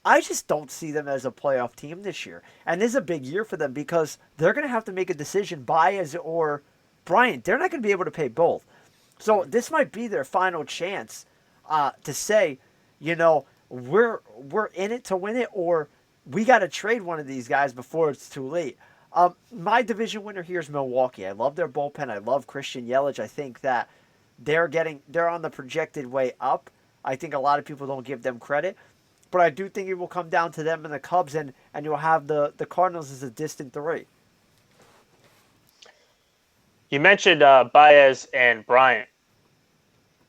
I just don't see them as a playoff team this year. And this is a big year for them because they're going to have to make a decision, Baez or Bryant. They're not going to be able to pay both. So this might be their final chance to say, we're in it to win it, or we got to trade one of these guys before it's too late. My division winner here is Milwaukee. I love their bullpen. I love Christian Yelich. I think that they're on the projected way up. I think a lot of people don't give them credit, but I do think it will come down to them and the Cubs, and you'll have the Cardinals as a distant three. You mentioned Baez and Bryant.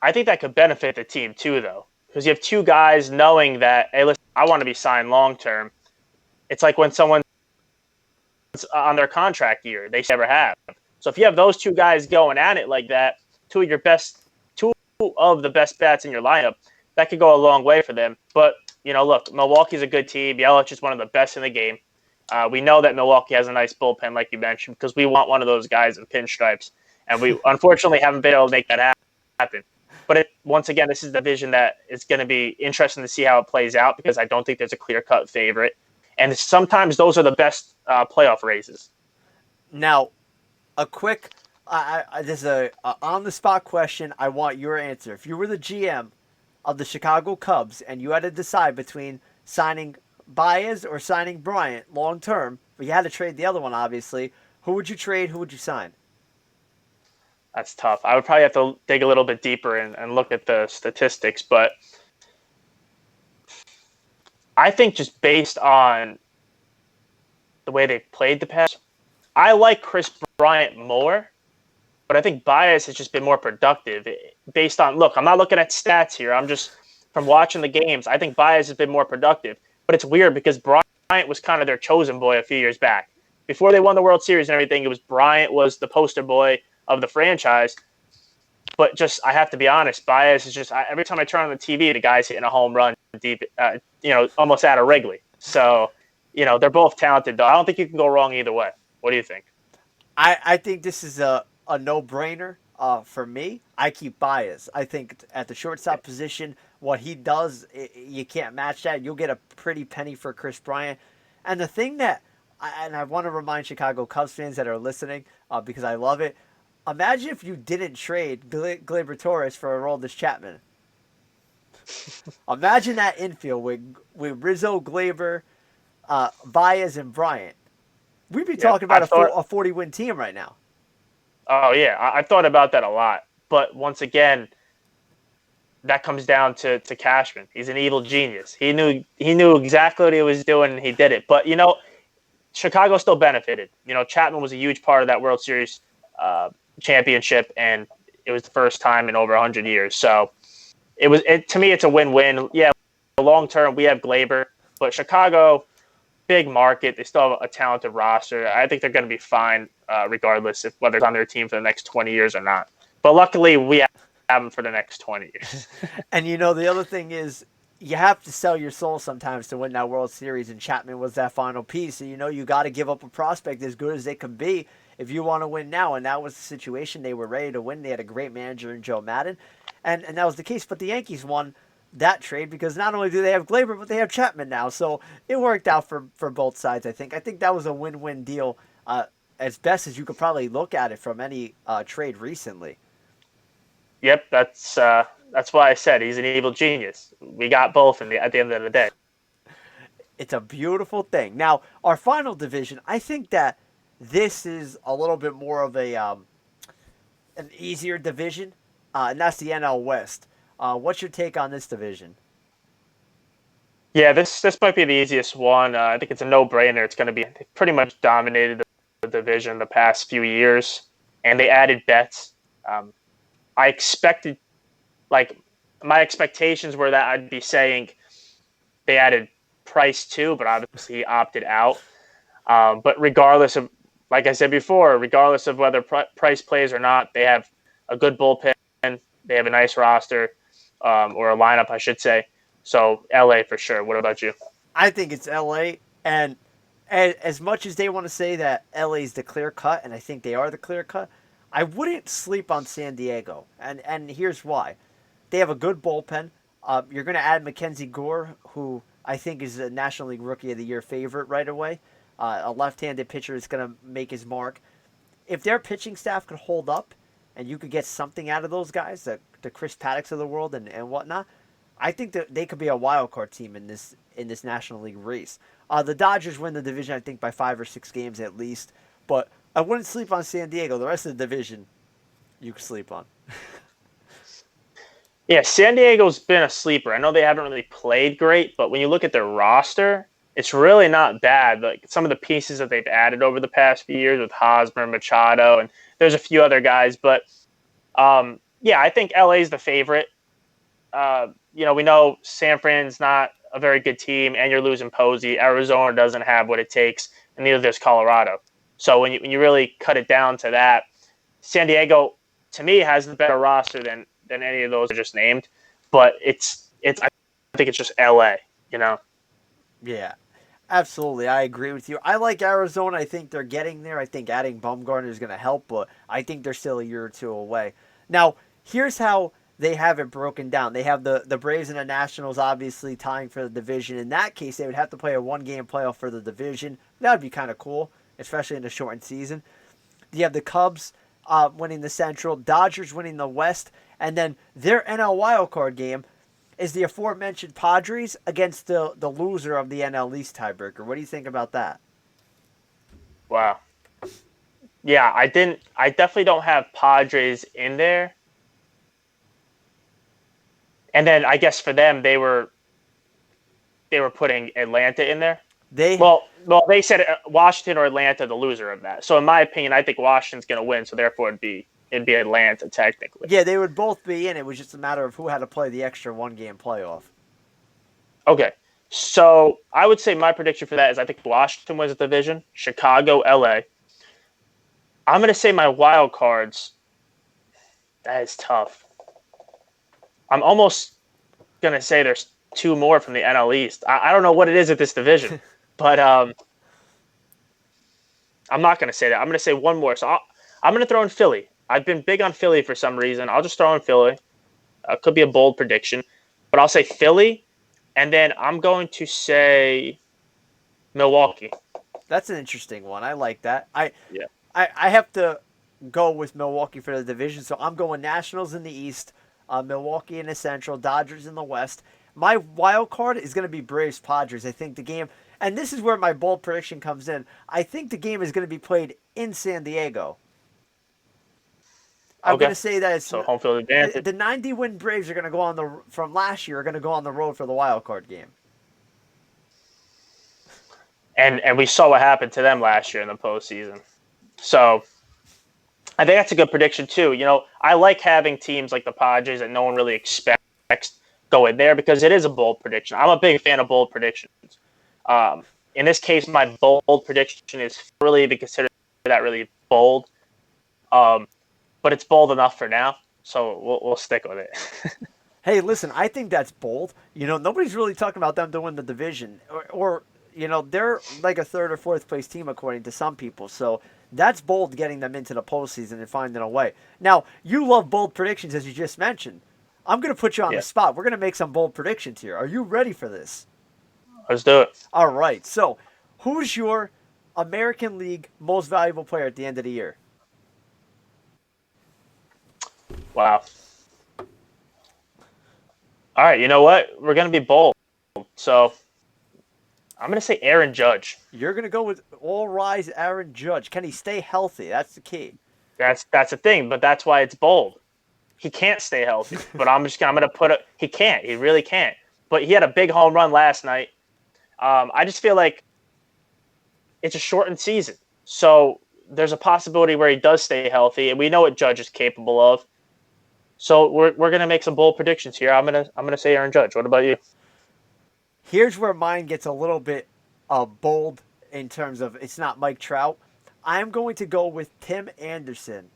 I think that could benefit the team too, though, because you have two guys knowing that, hey, listen, I want to be signed long term. It's like when someone's on their contract year, they never have. So if you have those two guys going at it like that, two of the best bats in your lineup, that could go a long way for them. But look, Milwaukee's a good team. Yelich is one of the best in the game. We know that Milwaukee has a nice bullpen, like you mentioned, because we want one of those guys in pinstripes, and we unfortunately haven't been able to make that happen. But once again, this is the division that is going to be interesting to see how it plays out, because I don't think there's a clear-cut favorite. And sometimes those are the best playoff races. Now, a quick, this is a on the spot question. I want your answer. If you were the GM of the Chicago Cubs and you had to decide between signing Baez or signing Bryant long term, but you had to trade the other one, obviously, who would you trade? Who would you sign? That's tough. I would probably have to dig a little bit deeper and look at the statistics, but I think just based on the way they played the past, I like Chris Bryant more, but I think Baez has just been more productive. Based on, look, I'm not looking at stats here. I'm just, from watching the games, I think Baez has been more productive. But it's weird because Bryant was kind of their chosen boy a few years back. Before they won the World Series and everything, it was Bryant was the poster boy of the franchise. But just, I have to be honest, Baez is just, every time I turn on the TV, the guy's hitting a home run deep, almost out of Wrigley. So, they're both talented, though. I don't think you can go wrong either way. What do you think? I think this is a no brainer for me. I keep Baez. I think at the shortstop position, what he does, you can't match that. You'll get a pretty penny for Chris Bryant. And the thing that, and I want to remind Chicago Cubs fans that are listening, because I love it. Imagine if you didn't trade Gleyber Torres for Aroldis Chapman. Imagine that infield with Rizzo, Gleyber, Baez, and Bryant. We'd be talking about a 40-win team right now. Oh, yeah. I thought about that a lot. But once again, that comes down to Cashman. He's an evil genius. He knew exactly what he was doing, and he did it. But, Chicago still benefited. Chapman was a huge part of that World Series championship, and it was the first time in over 100 years. So to me, it's a win-win. Yeah, long term, we have Gleyber, but Chicago, big market. They still have a talented roster. I think they're going to be fine regardless whether it's on their team for the next 20 years or not. But luckily, we have them for the next 20 years. And the other thing is, you have to sell your soul sometimes to win that World Series, and Chapman was that final piece. So, you got to give up a prospect as good as they can be if you want to win now. And that was the situation. They were ready to win. They had a great manager in Joe Madden, and that was the case. But the Yankees won that trade because not only do they have Gleyber, but they have Chapman now. So it worked out for both sides, I think. I think that was a win-win deal as best as you could probably look at it from any trade recently. Yep, that's why I said he's an evil genius. We got both at the end of the day. It's a beautiful thing. Now, our final division, I think that this is a little bit more of an easier division, and that's the NL West. What's your take on this division? Yeah, this might be the easiest one. I think it's a no-brainer. It's going to be pretty much dominated the division the past few years, and they added Betts. I expected, my expectations were that I'd be saying they added Price too, but obviously he opted out. But regardless of, like I said before, regardless of whether Price plays or not, they have a good bullpen. They have a nice roster. or a lineup, I should say. So LA for sure. What about you? I think it's LA, and as much as they want to say that LA's the clear cut, and I think they are the clear cut, I wouldn't sleep on San Diego, and here's why: they have a good bullpen. You're going to add Mackenzie Gore, who I think is a National League Rookie of the Year favorite right away. A left-handed pitcher is going to make his mark. If their pitching staff could hold up, and you could get something out of those guys, the Chris Paddocks of the world and whatnot, I think that they could be a wild card team in this National League race. The Dodgers win the division, I think, by 5 or 6 games at least. But I wouldn't sleep on San Diego. The rest of the division, you could sleep on. Yeah, San Diego's been a sleeper. I know they haven't really played great, but when you look at their roster, it's really not bad. Like some of the pieces that they've added over the past few years with Hosmer, Machado, and there's a few other guys. But yeah, I think LA's the favorite. We know San Fran's not a very good team, and you're losing Posey. Arizona doesn't have what it takes, and neither does Colorado. So when you really cut it down to that, San Diego, to me, has the better roster than any of those I just named. But it's I think it's just LA, Yeah, absolutely. I agree with you. I like Arizona. I think they're getting there. I think adding Bumgarner is going to help, but I think they're still a year or two away. Now, here's how they have it broken down. They have the Braves and the Nationals obviously tying for the division. In that case, they would have to play a one-game playoff for the division. That would be kind of cool, especially in a shortened season. You have the Cubs winning the Central, Dodgers winning the West, and then their NL wildcard game is the aforementioned Padres against the loser of the NL East tiebreaker. What do you think about that? Wow. Yeah, I definitely don't have Padres in there. And then I guess for them they were putting Atlanta in there. Well, they said Washington or Atlanta, the loser of that. So in my opinion, I think Washington's going to win. So therefore, it'd be Atlanta technically. Yeah, they would both be in. It was just a matter of who had to play the extra one-game playoff. Okay, so I would say my prediction for that is I think Washington wins the division, Chicago, LA. I'm going to say my wild cards. That is tough. I'm almost going to say there's 2 more from the NL East. I don't know what it is at this division, but I'm not going to say that. I'm going to say one more. So I'm going to throw in Philly. I've been big on Philly for some reason. I'll just throw in Philly. Could be a bold prediction, but I'll say Philly, and then I'm going to say Milwaukee. That's an interesting one. I like that. Yeah. I have to go with Milwaukee for the division, so I'm going Nationals in the East, Milwaukee in the Central, Dodgers in the West. My wild card is going to be Braves Padres. I think the game, and this is where my bold prediction comes in. I think the game is going to be played in San Diego. I'm going to say that it's so home field advantage. The 90-win Braves are going to go from last year are going to go on the road for the wild card game. And we saw what happened to them last year in the postseason. So I think that's a good prediction too. I like having teams like the Padres that no one really expects go in there because it is a bold prediction. I'm a big fan of bold predictions. In this case, my bold prediction is really to consider that really bold. But it's bold enough for now, so we'll stick with it. Hey, listen, I think that's bold. Nobody's really talking about them to win the division, or they're like a 3rd or 4th place team according to some people. So that's bold, getting them into the postseason and finding a way. Now, you love bold predictions, as you just mentioned. I'm going to put you on the spot. We're going to make some bold predictions here. Are you ready for this? Let's do it. All right. So, who's your American League most valuable player at the end of the year? Wow. All right, you know what? We're going to be bold. So I'm going to say Aaron Judge. You're going to go with all rise Aaron Judge. Can he stay healthy? That's the key. That's the thing, but that's why it's bold. He can't stay healthy, but I'm going to put it. He can't. He really can't. But he had a big home run last night. I just feel like it's a shortened season. So there's a possibility where he does stay healthy, and we know what Judge is capable of. So we're gonna make some bold predictions here. I'm gonna say Aaron Judge. What about you? Here's where mine gets a little bit bold in terms of it's not Mike Trout. I'm going to go with Tim Anderson.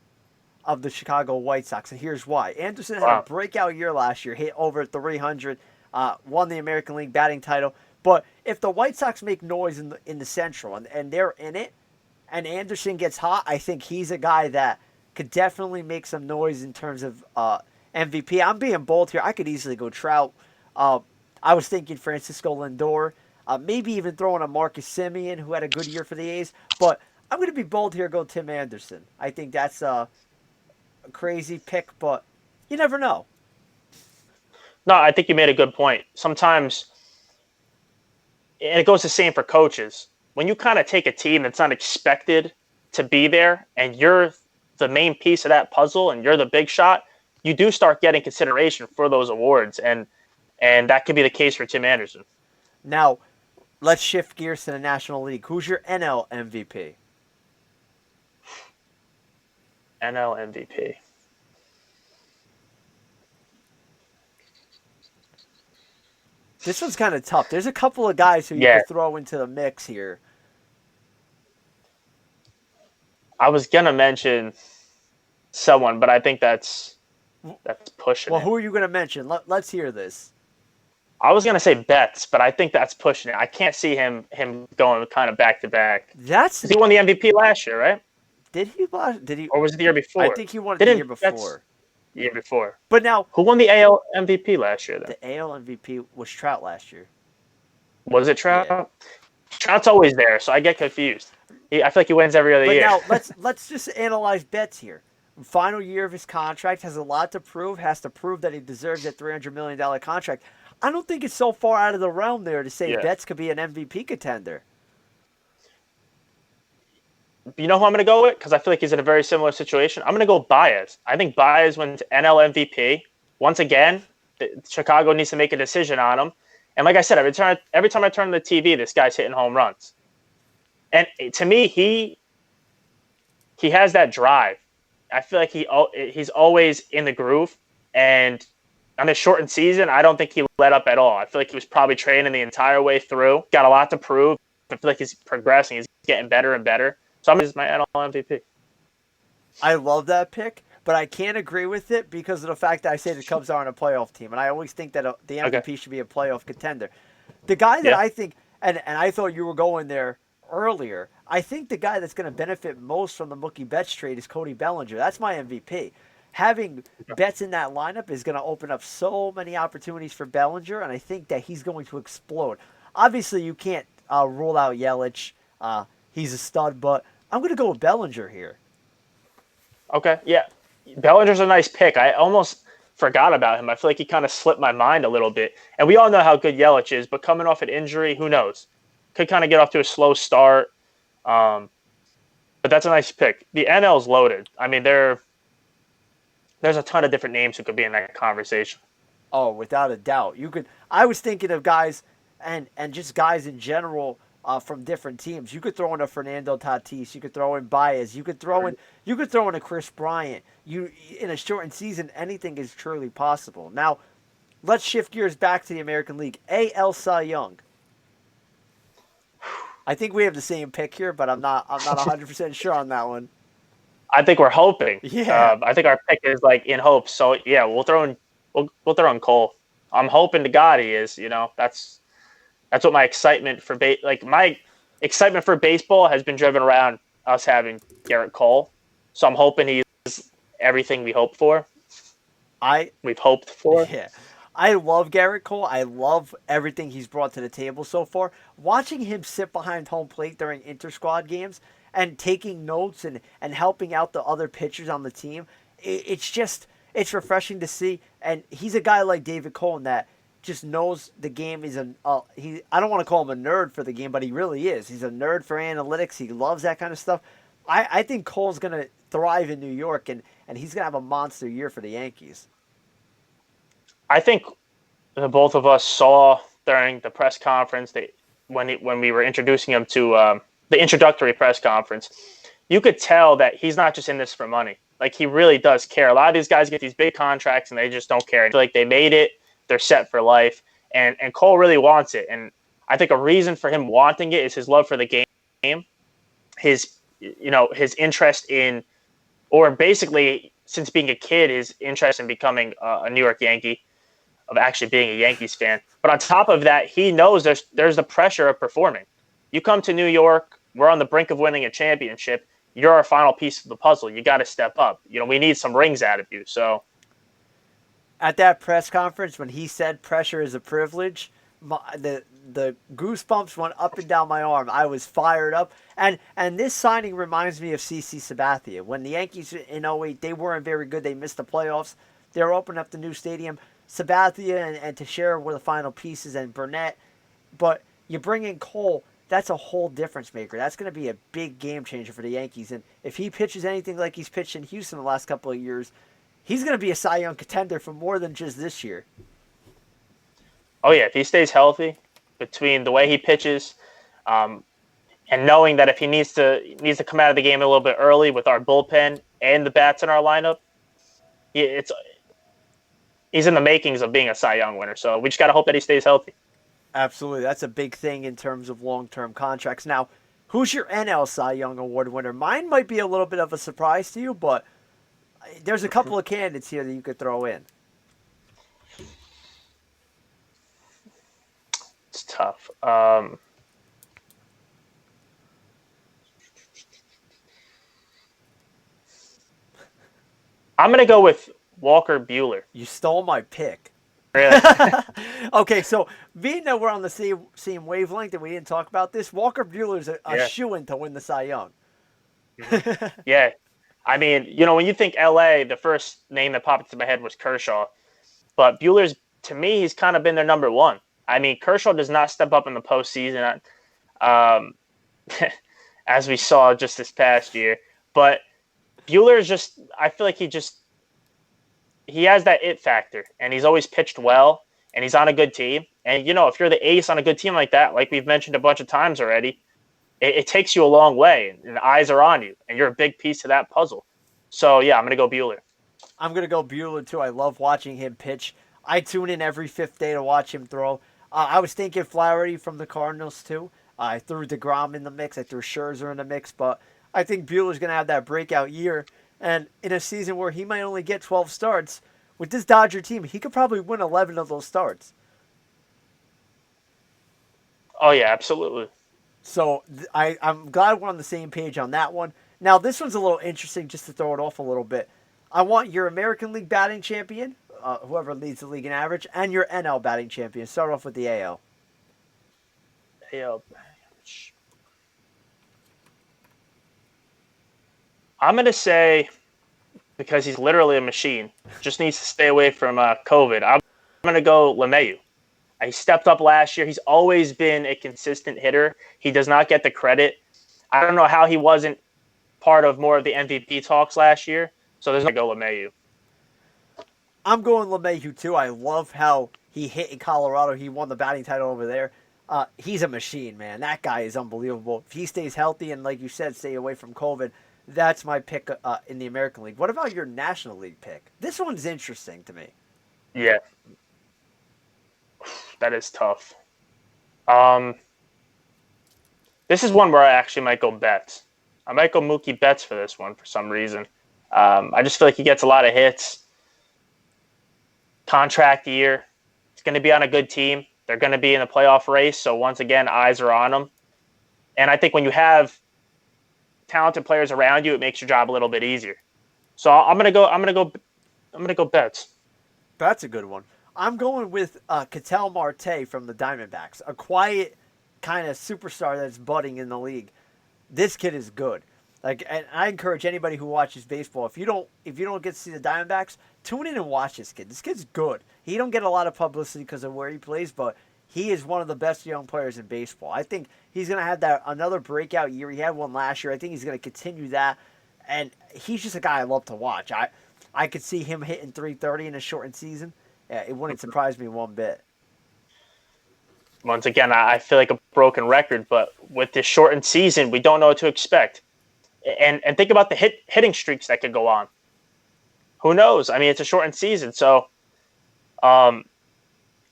of the Chicago White Sox, and here's why. Anderson had a Wow. breakout year last year, hit over 300, won the American League batting title. But if the White Sox make noise in the Central and they're in it, and Anderson gets hot, I think he's a guy that could definitely make some noise in terms of MVP. I'm being bold here. I could easily go Trout. I was thinking Francisco Lindor, maybe even throwing a Marcus Semien, who had a good year for the A's. But I'm going to be bold here, go Tim Anderson. I think that's a crazy pick, but you never know. No, I think you made a good point. Sometimes, and it goes the same for coaches. When you kind of take a team that's not expected to be there and you're the main piece of that puzzle and you're the big shot, you do start getting consideration for those awards. And that could be the case for Tim Anderson. Now, let's shift gears to the National League. Who's your NL MVP? NL MVP. This one's kind of tough. There's a couple of guys who you could throw into the mix here. I was gonna mention someone, but I think that's pushing Well, it. who are you going to mention? Let's hear this. I was gonna say Betts, but I think that's pushing it. I can't see him going kind of back to back. He won the MVP last year, right? Did he? Or was it the year before? I think he won it the year before. The year before. But now, who won the AL MVP last year? Then the AL MVP was Trout last year. Was it Trout? Yeah. Trout's always there, so I get confused. I feel like he wins every other year. But now let's just analyze Betts here. Final year of his contract, has a lot to prove. Has to prove that he deserves that $300 million contract. I don't think it's so far out of the realm there to say Betts could be an MVP contender. You know who I'm going to go with? Because I feel like he's in a very similar situation. I'm going to go Baez. I think Baez wins NL MVP. Once again, Chicago needs to make a decision on him. And like I said, every time I turn on the TV, this guy's hitting home runs. And to me, he has that drive. I feel like he's always in the groove. And on this shortened season, I don't think he let up at all. I feel like he was probably training the entire way through. Got a lot to prove. I feel like he's progressing. He's getting better and better. So I'm going to use my NL MVP. I love that pick, but I can't agree with it because of the fact that I say the Cubs aren't a playoff team. And I always think that the MVP should be a playoff contender. The guy that I think, and I thought you were going there earlier, I think the guy that's going to benefit most from the Mookie Betts trade is Cody Bellinger. That's my MVP. Having Betts in that lineup is going to open up so many opportunities for Bellinger, and I think that he's going to explode. Obviously, you can't rule out Yelich. He's a stud, but I'm going to go with Bellinger here. Okay, yeah. Bellinger's a nice pick. I almost forgot about him. I feel like he kind of slipped my mind a little bit. And we all know how good Yelich is, but coming off an injury, who knows? Could kind of get off to a slow start. But that's a nice pick. The NL's loaded. I mean, there's a ton of different names who could be in that conversation. Oh, without a doubt. I was thinking of guys and just guys in general from different teams. You could throw in a Fernando Tatis. You could throw in Baez. You could throw in a Chris Bryant. In a shortened season, anything is truly possible. Now, let's shift gears back to the American League. AL Cy Young. I think we have the same pick here, but I'm not 100% sure on that one. I think we're hoping. Yeah. I think our pick is like in hopes. So yeah, we'll throw in Cole. I'm hoping to God he is. That's what my excitement for my excitement for baseball has been driven around us having Garrett Cole. So I'm hoping he's everything we hoped for. We've hoped for. Yeah. I love Garrett Cole. I love everything he's brought to the table so far. Watching him sit behind home plate during inter-squad games and taking notes and helping out the other pitchers on the team, it's refreshing to see. And he's a guy like David Cole that just knows the game is I don't want to call him a nerd for the game, but he really is. He's a nerd for analytics. He loves that kind of stuff. I think Cole's going to thrive in New York, and he's going to have a monster year for the Yankees. I think the both of us saw during the press conference that when we were introducing him to the introductory press conference, you could tell that he's not just in this for money. Like, he really does care. A lot of these guys get these big contracts and they just don't care. I feel like they made it. They're set for life. And Cole really wants it. And I think a reason for him wanting it is his love for the game, his interest in, or basically since being a kid, his interest in becoming a New York Yankee, of actually being a Yankees fan. But on top of that, he knows there's the pressure of performing. You come to New York, we're on the brink of winning a championship. You're our final piece of the puzzle. You got to step up. We need some rings out of you. So At that press conference, when he said pressure is a privilege, the goosebumps went up and down my arm. I was fired up. And this signing reminds me of CC Sabathia. When the Yankees in '08, they weren't very good. They missed the playoffs. They were opening up the new stadium. Sabathia and Teixeira were the final pieces, and Burnett. But you bring in Cole, that's a whole difference maker. That's going to be a big game changer for the Yankees. And if he pitches anything like he's pitched in Houston the last couple of years, he's going to be a Cy Young contender for more than just this year. oh yeah, if he stays healthy, between the way he pitches, and knowing that if he needs to come out of the game a little bit early with our bullpen and the bats in our lineup, he's in the makings of being a Cy Young winner. So we just got to hope that he stays healthy. Absolutely. That's a big thing in terms of long-term contracts. Now, who's your NL Cy Young Award winner? Mine might be a little bit of a surprise to you, but there's a couple of candidates here that you could throw in. It's tough. I'm going to go with Walker Buehler. You stole my pick. Really? Okay, so being that we're on the same wavelength and we didn't talk about this, Walker Buehler's a shoo-in to win the Cy Young. Yeah. I mean, when you think LA, the first name that popped into my head was Kershaw. But Buehler's, to me, he's kind of been their number one. I mean, Kershaw does not step up in the postseason, as we saw just this past year. But Buehler is just, I feel like he has that it factor, and he's always pitched well, and he's on a good team. And, if you're the ace on a good team like that, like we've mentioned a bunch of times already, it takes you a long way, and the eyes are on you, and you're a big piece of that puzzle. So, yeah, I'm going to go Buehler. I'm going to go Buehler, too. I love watching him pitch. I tune in every fifth day to watch him throw. I was thinking Flaherty from the Cardinals, too. I threw DeGrom in the mix. I threw Scherzer in the mix. But I think Buehler's going to have that breakout year. And in a season where he might only get 12 starts, with this Dodger team, he could probably win 11 of those starts. Oh, yeah, absolutely. So I'm glad we're on the same page on that one. Now, this one's a little interesting just to throw it off a little bit. I want your American League batting champion, whoever leads the league in average, and your NL batting champion. Start off with the AL. AL batting. I'm going to say, because he's literally a machine, just needs to stay away from COVID, I'm going to go LeMahieu. He stepped up last year. He's always been a consistent hitter. He does not get the credit. I don't know how he wasn't part of more of the MVP talks last year. So there's no go LeMahieu. I'm going LeMahieu too. I love how he hit in Colorado. He won the batting title over there. He's a machine, man. That guy is unbelievable. If he stays healthy and, like you said, stay away from COVID, that's my pick in the American League. What about your National League pick? This one's interesting to me. Yeah. That is tough. This is one where I actually might go Betts. I might go Mookie Betts for this one for some reason. I just feel like he gets a lot of hits. Contract year. He's going to be on a good team. They're going to be in the playoff race. So once again, eyes are on him. And I think when you have talented players around you, it makes your job a little bit easier. So I'm going to go Betts. That's a good one. I'm going with Ketel Marte from the Diamondbacks, a quiet kind of superstar that's budding in the league. This kid is good. And I encourage anybody who watches baseball, if you don't get to see the Diamondbacks, tune in and watch this kid. This kid's good. He don't get a lot of publicity because of where he plays, but he is one of the best young players in baseball. I think he's going to have another breakout year. He had one last year. I think he's going to continue that, and he's just a guy I love to watch. I could see him hitting 330 in a shortened season. It wouldn't surprise me one bit. Once again, I feel like a broken record, but with this shortened season, we don't know what to expect. And think about the hitting streaks that could go on. Who knows? I mean, it's a shortened season, so and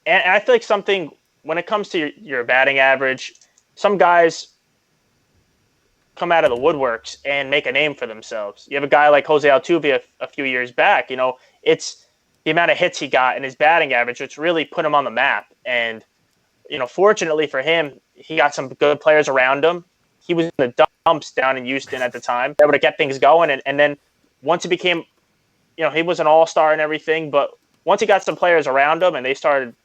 I feel like something when it comes to your batting average, some guys come out of the woodworks and make a name for themselves. You have a guy like Jose Altuve a few years back. It's the amount of hits he got and his batting average, which really put him on the map. And fortunately for him, he got some good players around him. He was in the dumps down in Houston at the time, able to get things going. And then once he became, he was an all-star and everything, but once he got some players around him and they started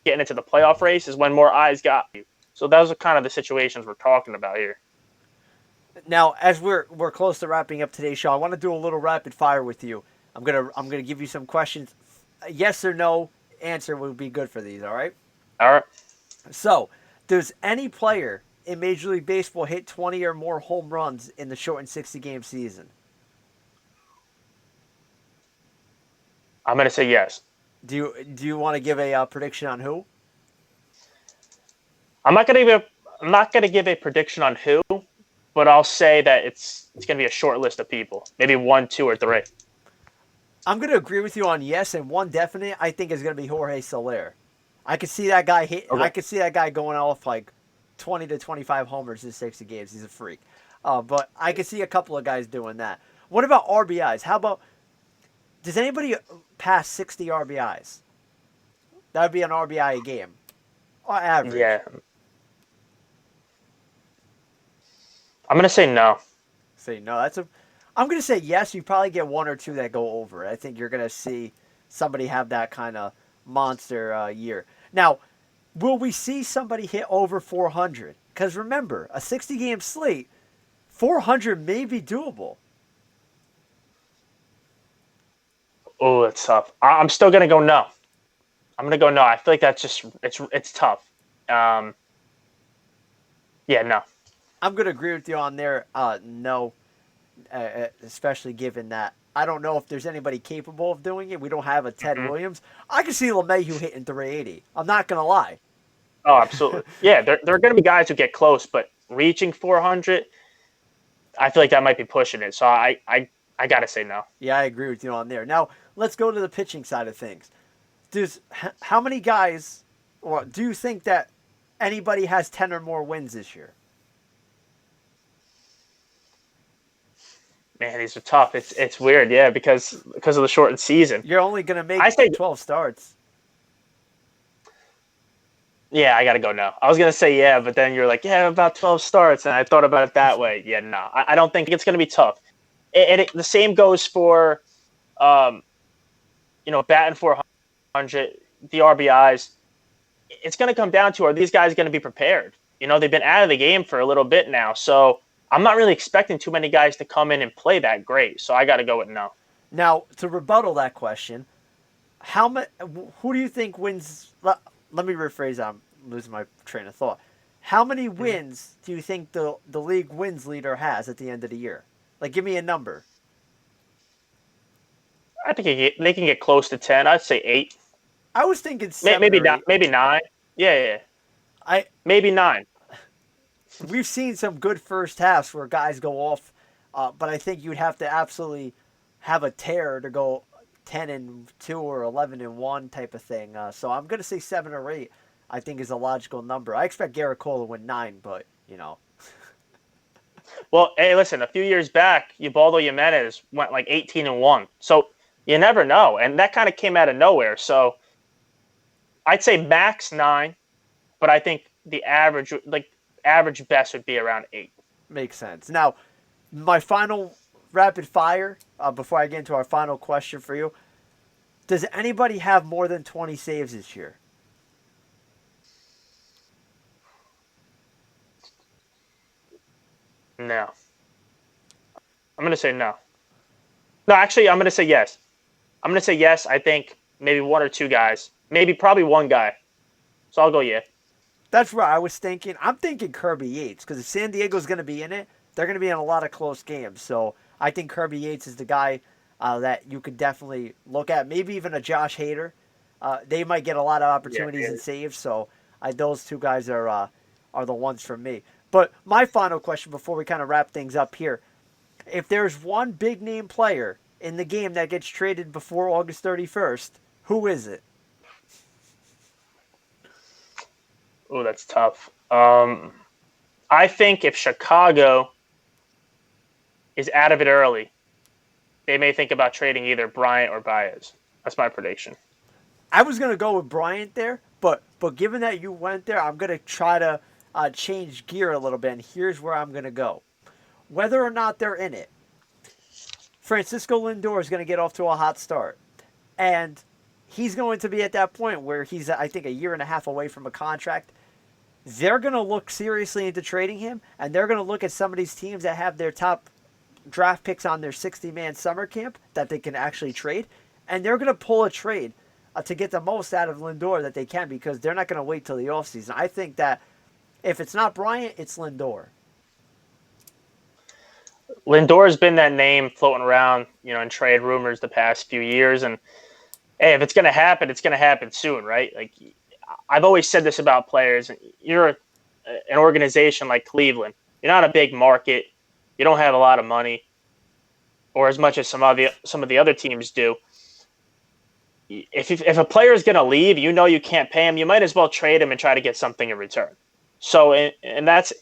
getting into the playoff race is when more eyes got you. So those are kind of the situations we're talking about here. Now, as we're close to wrapping up today's show, I want to do a little rapid fire with you. I'm gonna give you some questions. A yes or no answer will be good for these. All right. All right. So, does any player in Major League Baseball hit 20 or more home runs in the shortened 60-game season? I'm gonna say yes. Do you want to give a prediction on who? I'm not gonna give a prediction on who, but I'll say that it's gonna be a short list of people, maybe 1, 2, or 3. I'm going to agree with you on yes, and one definite I think is going to be Jorge Soler. I could see that guy hit. Okay. I could see that guy going off like 20 to 25 homers in 60 games. He's a freak. But I could see a couple of guys doing that. What about RBIs? How about, does anybody pass 60 RBIs? That would be an RBI a game. Or average. Yeah. I'm gonna say no. Say no. I'm going to say yes. You probably get one or two that go over. I think you're going to see somebody have that kind of monster year. Now, will we see somebody hit over 400? Because remember, a 60-game slate, 400 may be doable. Oh, that's tough. I'm still gonna go no. I'm gonna go no. I feel like that's just it's tough. Yeah, no. I'm going to agree with you on there. No. Especially given that I don't know if there's anybody capable of doing it. We don't have a Ted Williams. I can see LeMahieu hitting 380. I'm not going to lie. Oh, absolutely. Yeah, there are going to be guys who get close, but reaching 400, I feel like that might be pushing it. So I got to say no. Yeah, I agree with you on there. Now, let's go to the pitching side of things. How many guys, or do you think that anybody has 10 or more wins this year? Man, these are tough. It's weird, yeah, because of the shortened season. You're only going to make 12 starts. Yeah, I got to go no. I was going to say yeah, but then you're like, yeah, about 12 starts, and I thought about it that way. Yeah, no. I don't think it's going to be tough. The same goes for, batting 400, the RBIs. It's going to come down to, are these guys going to be prepared? They've been out of the game for a little bit now, so I'm not really expecting too many guys to come in and play that great, so I got to go with no. Now, to rebuttal that question, who do you think wins? Let me rephrase that. I'm losing my train of thought. How many wins do you think the league wins leader has at the end of the year? Like, give me a number. I think they can get close to 10. I'd say 8. I was thinking 7 maybe or 8. Maybe 9. Yeah. Maybe 9. We've seen some good first halves where guys go off, but I think you'd have to absolutely have a tear to go 10-2 or 11-1 type of thing. So I'm going to say 7 or 8. I think is a logical number. I expect Garrett Cole to win 9, but Well, hey, listen. A few years back, Ubaldo Jimenez went like 18-1. So you never know, and that kind of came out of nowhere. So I'd say max 9, but I think the average best would be around 8. Makes sense. Now, my final rapid fire, before I get into our final question for you. Does anybody have more than 20 saves this year? No. I'm going to say no. No, actually, I'm going to say yes. I'm going to say yes. I think maybe 1 or 2 guys. Probably 1 guy. So I'll go yeah. That's where I was thinking. I'm thinking Kirby Yates, because if San Diego's going to be in it, they're going to be in a lot of close games. So I think Kirby Yates is the guy that you could definitely look at. Maybe even a Josh Hader. They might get a lot of opportunities and saves. So those 2 guys are the ones for me. But my final question before we kind of wrap things up here. If there's one big name player in the game that gets traded before August 31st, who is it? Oh, that's tough. I think if Chicago is out of it early, they may think about trading either Bryant or Baez. That's my prediction. I was gonna go with Bryant there, but given that you went there, I'm gonna try to change gear a little bit. And here's where I'm gonna go. Whether or not they're in it, Francisco Lindor is gonna get off to a hot start, and he's going to be at that point where he's, I think, a year and a half away from a contract. They're going to look seriously into trading him, and they're going to look at some of these teams that have their top draft picks on their 60-man summer camp that they can actually trade, and they're going to pull a trade to get the most out of Lindor that they can, because they're not going to wait till the offseason. I think that if it's not Bryant, it's Lindor. Lindor has been that name floating around, in trade rumors the past few years, and hey, if it's going to happen, it's going to happen soon, right? Like, I've always said this about players. You're an organization like Cleveland. You're not a big market. You don't have a lot of money, or as much as some of the other teams do. If a player is going to leave, you can't pay him. You might as well trade him and try to get something in return. So, and that's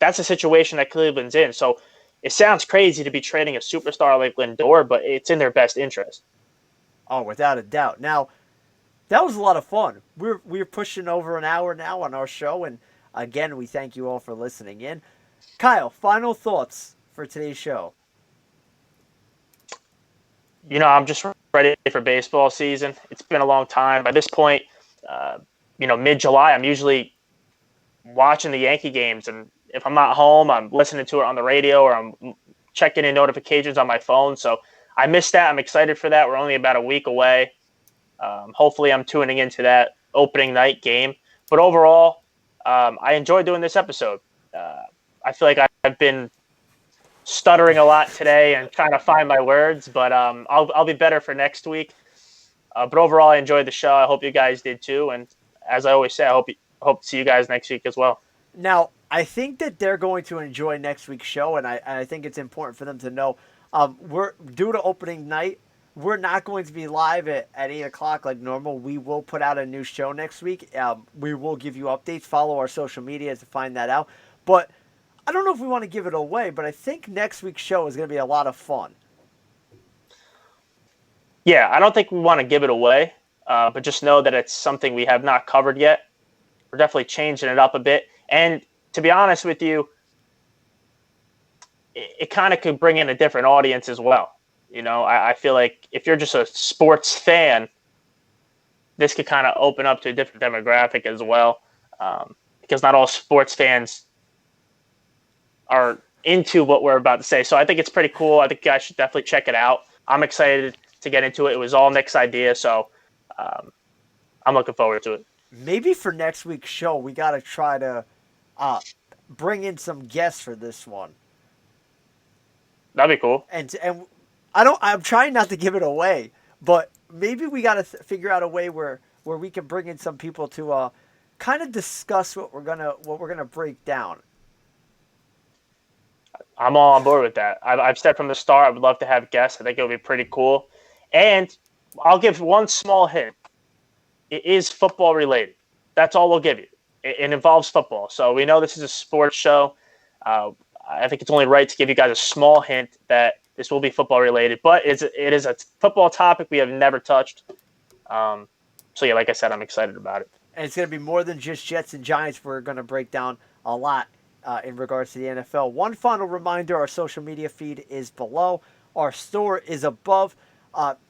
a situation that Cleveland's in. So, it sounds crazy to be trading a superstar like Lindor, but it's in their best interest. Oh, without a doubt. Now, that was a lot of fun. We're pushing over an hour now on our show, and again, we thank you all for listening in. Kyle, final thoughts for today's show. I'm just ready for baseball season. It's been a long time. By this point, mid-July, I'm usually watching the Yankee games, and if I'm not home, I'm listening to it on the radio, or I'm checking in notifications on my phone. So I missed that. I'm excited for that. We're only about a week away. Hopefully I'm tuning into that opening night game. But overall, I enjoyed doing this episode. I feel like I've been stuttering a lot today and trying to find my words, but I'll be better for next week. But overall, I enjoyed the show. I hope you guys did too. And as I always say, I hope to see you guys next week as well. Now, I think that they're going to enjoy next week's show, and I think it's important for them to know we're due to opening night. We're not going to be live at 8 o'clock like normal. We will put out a new show next week. We will give you updates. Follow our social media to find that out. But I don't know if we want to give it away, but I think next week's show is going to be a lot of fun. Yeah, I don't think we want to give it away, but just know that it's something we have not covered yet. We're definitely changing it up a bit. And to be honest with you, it kind of could bring in a different audience as well. I feel like if you're just a sports fan, this could kind of open up to a different demographic as well, because not all sports fans are into what we're about to say. So I think it's pretty cool. I think you guys should definitely check it out. I'm excited to get into it. It was all Nick's idea, so I'm looking forward to it. Maybe for next week's show, we got to try to bring in some guests for this one. That'd be cool. And I'm trying not to give it away, but maybe we got to figure out a way where we can bring in some people to kind of discuss what we're gonna break down. I'm all on board with that. I've said from the start I would love to have guests. I think it would be pretty cool. And I'll give one small hint. It is football related. That's all we'll give you. It involves football. So we know this is a sports show. I think it's only right to give you guys a small hint that this will be football related, but it is a football topic we have never touched. So yeah, like I said, I'm excited about it. And it's going to be more than just Jets and Giants. We're going to break down a lot in regards to the NFL. One final reminder, our social media feed is below. Our store is above.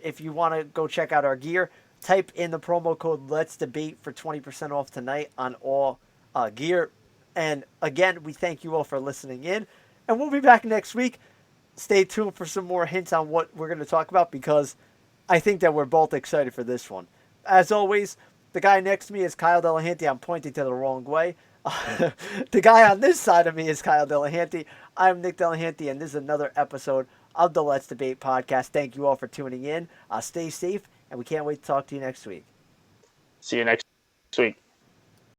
If you want to go check out our gear, type in the promo code Let's Debate for 20% off tonight on all gear. And again, we thank you all for listening in. And we'll be back next week. Stay tuned for some more hints on what we're going to talk about, because I think that we're both excited for this one. As always, the guy next to me is Kyle Delahanty. I'm pointing to the wrong way. The guy on this side of me is Kyle Delahanty. I'm Nick Delahanty, and this is another episode of the Let's Debate podcast. Thank you all for tuning in. Stay safe, and we can't wait to talk to you next week. See you next week.